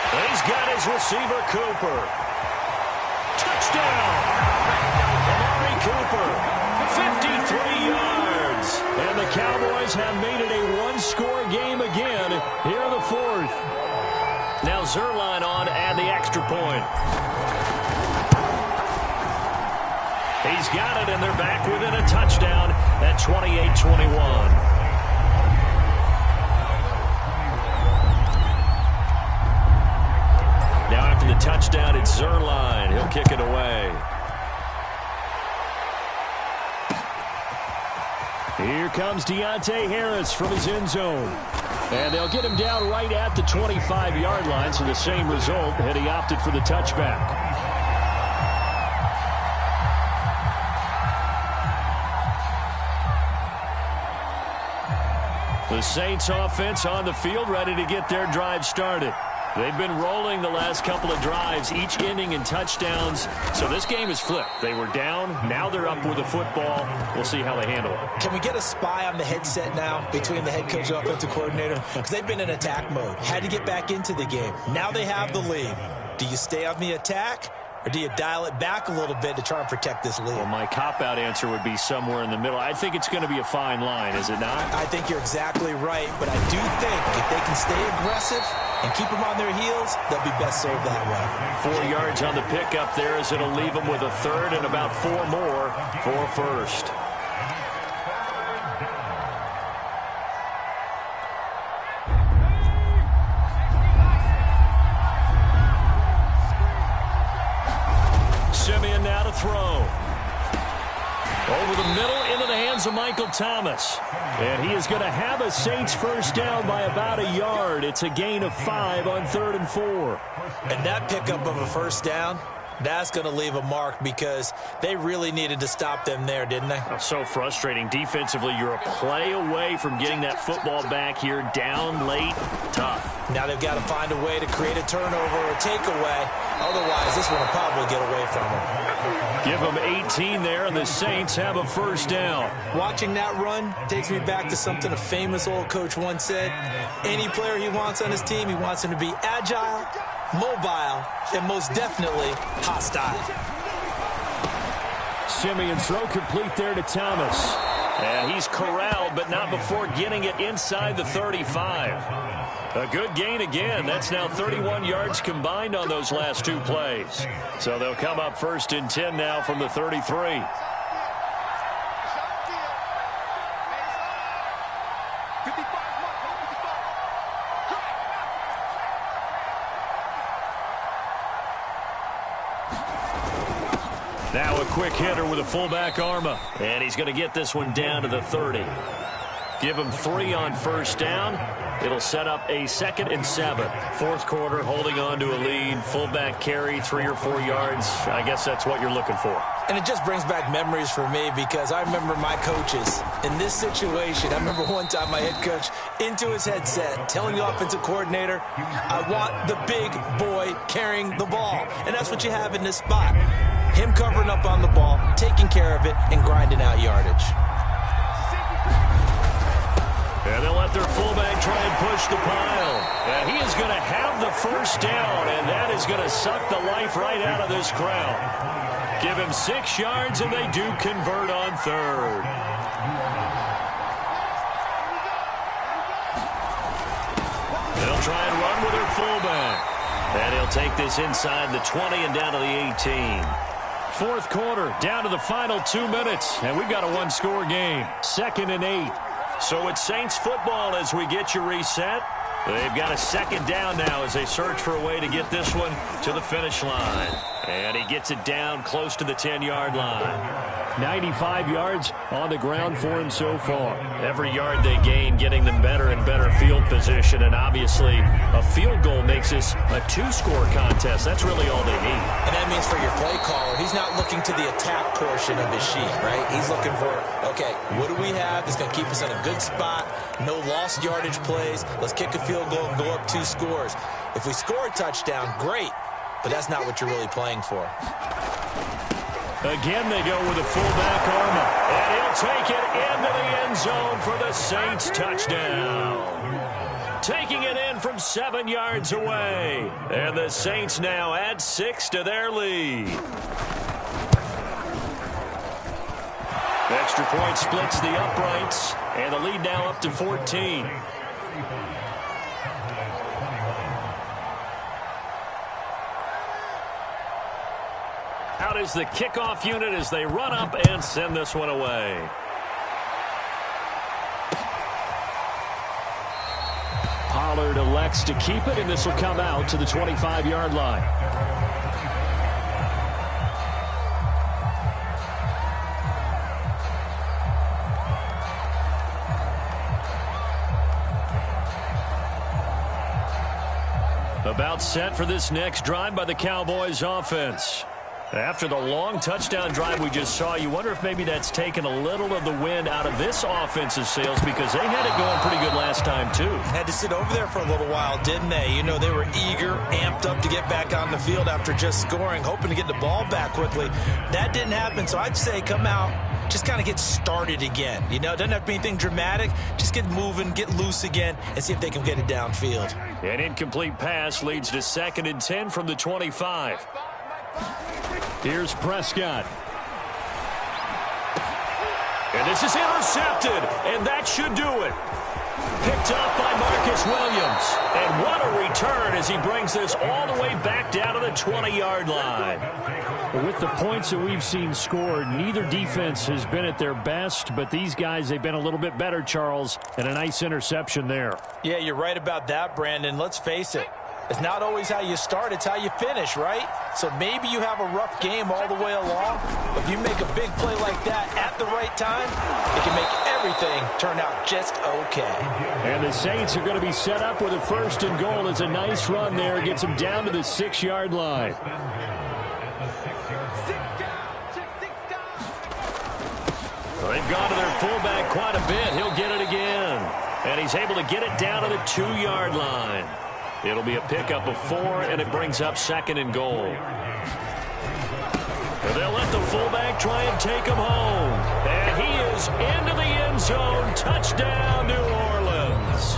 He's got his receiver, Cooper. Touchdown! Amari Cooper, 53 yards. And the Cowboys have made it a 1-score game again here in the 4th. Now Zerline on to add the extra point. He's got it, and they're back within a touchdown at 28-21. Now after the touchdown, it's Zerline. He'll kick it away. Here comes Deontay Harris from his end zone. And they'll get him down right at the 25-yard line, so the same result had he opted for the touchback. The Saints offense on the field, ready to get their drive started. They've been rolling the last couple of drives, each ending in touchdowns. So this game is flipped. They were down. Now they're up with the football. We'll see how they handle it. Can we get a spy on the headset now between the head coach and offensive coordinator? Because they've been in attack mode. Had to get back into the game. Now they have the lead. Do you stay on the attack, or do you dial it back a little bit to try and protect this lead? Well, my cop-out answer would be somewhere in the middle. I think it's going to be a fine line, is it not? I think you're exactly right, but I do think if they can stay aggressive and keep them on their heels, they'll be best served that way. 4 yards on the pickup there as it'll leave them with a third and about 4 more for a first. Simeon now to throw. Over the middle into the hands of Michael Thomas. And he is going to have a Saints first down by about a yard. It's a gain of 5 on 3rd and 4. And that pickup of a first down, that's going to leave a mark because they really needed to stop them there, didn't they? So frustrating. Defensively, you're a play away from getting that football back here. Down late, tough. Now they've got to find a way to create a turnover or a takeaway. Otherwise, this one will probably get away from them. Give them 18 there, and the Saints have a first down. Watching that run takes me back to something a famous old coach once said. Any player he wants on his team, he wants him to be agile, mobile, and most definitely hostile. Simeon's throw complete there to Thomas. And he's corralled, but not before getting it inside the 35. A good gain again. That's now 31 yards combined on those last 2 plays. So they'll come up 1st and 10 now from the 33. Now a quick hitter with a fullback Arma. And he's going to get this one down to the 30. Give him 3 on first down. It'll set up a 2nd and 7. 4th quarter, holding on to a lead. Fullback carry, 3 or 4 yards. I guess that's what you're looking for. And it just brings back memories for me because I remember my coaches in this situation. I remember one time my head coach into his headset telling the offensive coordinator, I want the big boy carrying the ball. And that's what you have in this spot. Him covering up on the ball, taking care of it, and grinding out yardage. And they'll let their fullback try and push the pile. And he is going to have the first down, and that is going to suck the life right out of this crowd. Give him 6 yards, and they do convert on 3rd. They'll try and run with their fullback. And he'll take this inside the 20 and down to the 18. 4th quarter, down to the final 2 minutes, and we've got a 1-score game. 2nd and 8. So it's Saints football as we get you reset. They've got a 2nd down now as they search for a way to get this one to the finish line. And he gets it down close to the 10-yard line. 95 yards on the ground for him so far. Every yard they gain getting them better and better field position. And obviously a field goal makes this a 2-score contest. That's really all they need. And that means for your play caller, he's not looking to the attack portion of his sheet, right? He's looking for, okay, what do we have that's going to keep us in a good spot? No lost yardage plays. Let's kick a field goal and go up 2 scores. If we score a touchdown, great. But that's not what you're really playing for. Again, they go with a fullback Arma. And he'll take it into the end zone for the Saints touchdown. Taking it in from 7 yards away. And the Saints now add 6 to their lead. Extra point splits the uprights. And the lead now up to 14. Out is the kickoff unit as they run up and send this one away. Pollard elects to keep it, and this will come out to the 25-yard line. About set for this next drive by the Cowboys offense. After the long touchdown drive we just saw, you wonder if maybe that's taken a little of the wind out of this offensive sails because they had it going pretty good last time, too. Had to sit over there for a little while, didn't they? You know, they were eager, amped up to get back on the field after just scoring, hoping to get the ball back quickly. That didn't happen, so I'd say come out, just kind of get started again. You know, it doesn't have to be anything dramatic. Just get moving, get loose again, and see if they can get it downfield. An incomplete pass leads to 2nd and 10 from the 25. Here's Prescott. And this is intercepted, and that should do it. Picked up by Marcus Williams. And what a return as he brings this all the way back down to the 20-yard line. With the points that we've seen scored, neither defense has been at their best, but these guys, they've been a little bit better, Charles, and a nice interception there. Yeah, you're right about that, Brandon. Let's face it. It's not always how you start, it's how you finish, right? So maybe you have a rough game all the way along, but if you make a big play like that at the right time, it can make everything turn out just okay. And the Saints are going to be set up with a 1st and goal. It's a nice run there. Gets them down to the 6-yard line. They've gone to their fullback quite a bit. He'll get it again. And he's able to get it down to the 2-yard line. It'll be a pickup of 4, and it brings up 2nd and goal. And they'll let the fullback try and take him home. And he is into the end zone. Touchdown, New Orleans.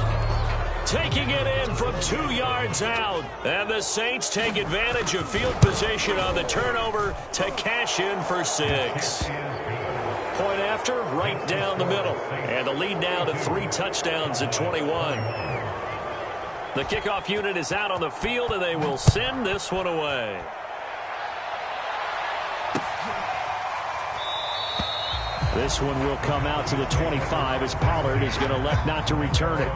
Taking it in from 2 yards out. And the Saints take advantage of field position on the turnover to cash in for 6. Point after, right down the middle. And the lead now to 3 touchdowns at 21. The kickoff unit is out on the field, and they will send this one away. This one will come out to the 25 as Pollard is going to elect not to return it.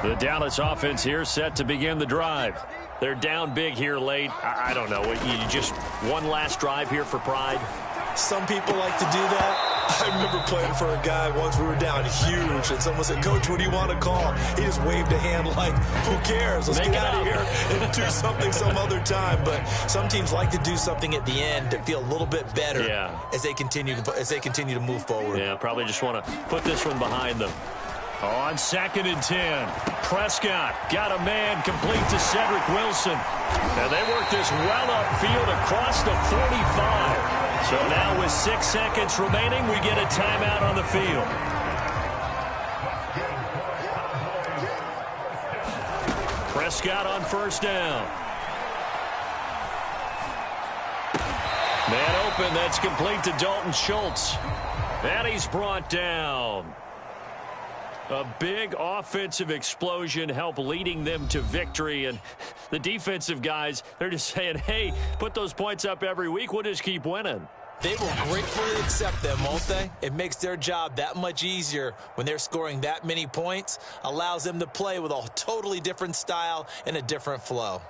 The Dallas offense here set to begin the drive. They're down big here late. I don't know. You just one last drive here for pride? Some people like to do that. I remember playing for a guy once. We were down huge, and someone said, "Coach, what do you want to call?" He just waved a hand like, "Who cares? Let's get out of here and do something some other time." But some teams like to do something at the end to feel a little bit better as they continue to move forward. Yeah, probably just want to put this one behind them. On 2nd and 10, Prescott got a man complete to Cedric Wilson. And they work this well upfield across the 45. So now with 6 seconds remaining, we get a timeout on the field. Prescott on 1st down. Man open, that's complete to Dalton Schultz. And he's brought down. A big offensive explosion helped leading them to victory. And the defensive guys, they're just saying, hey, put those points up every week. We'll just keep winning. They will gratefully accept them, won't they? It makes their job that much easier when they're scoring that many points. Allows them to play with a totally different style and a different flow.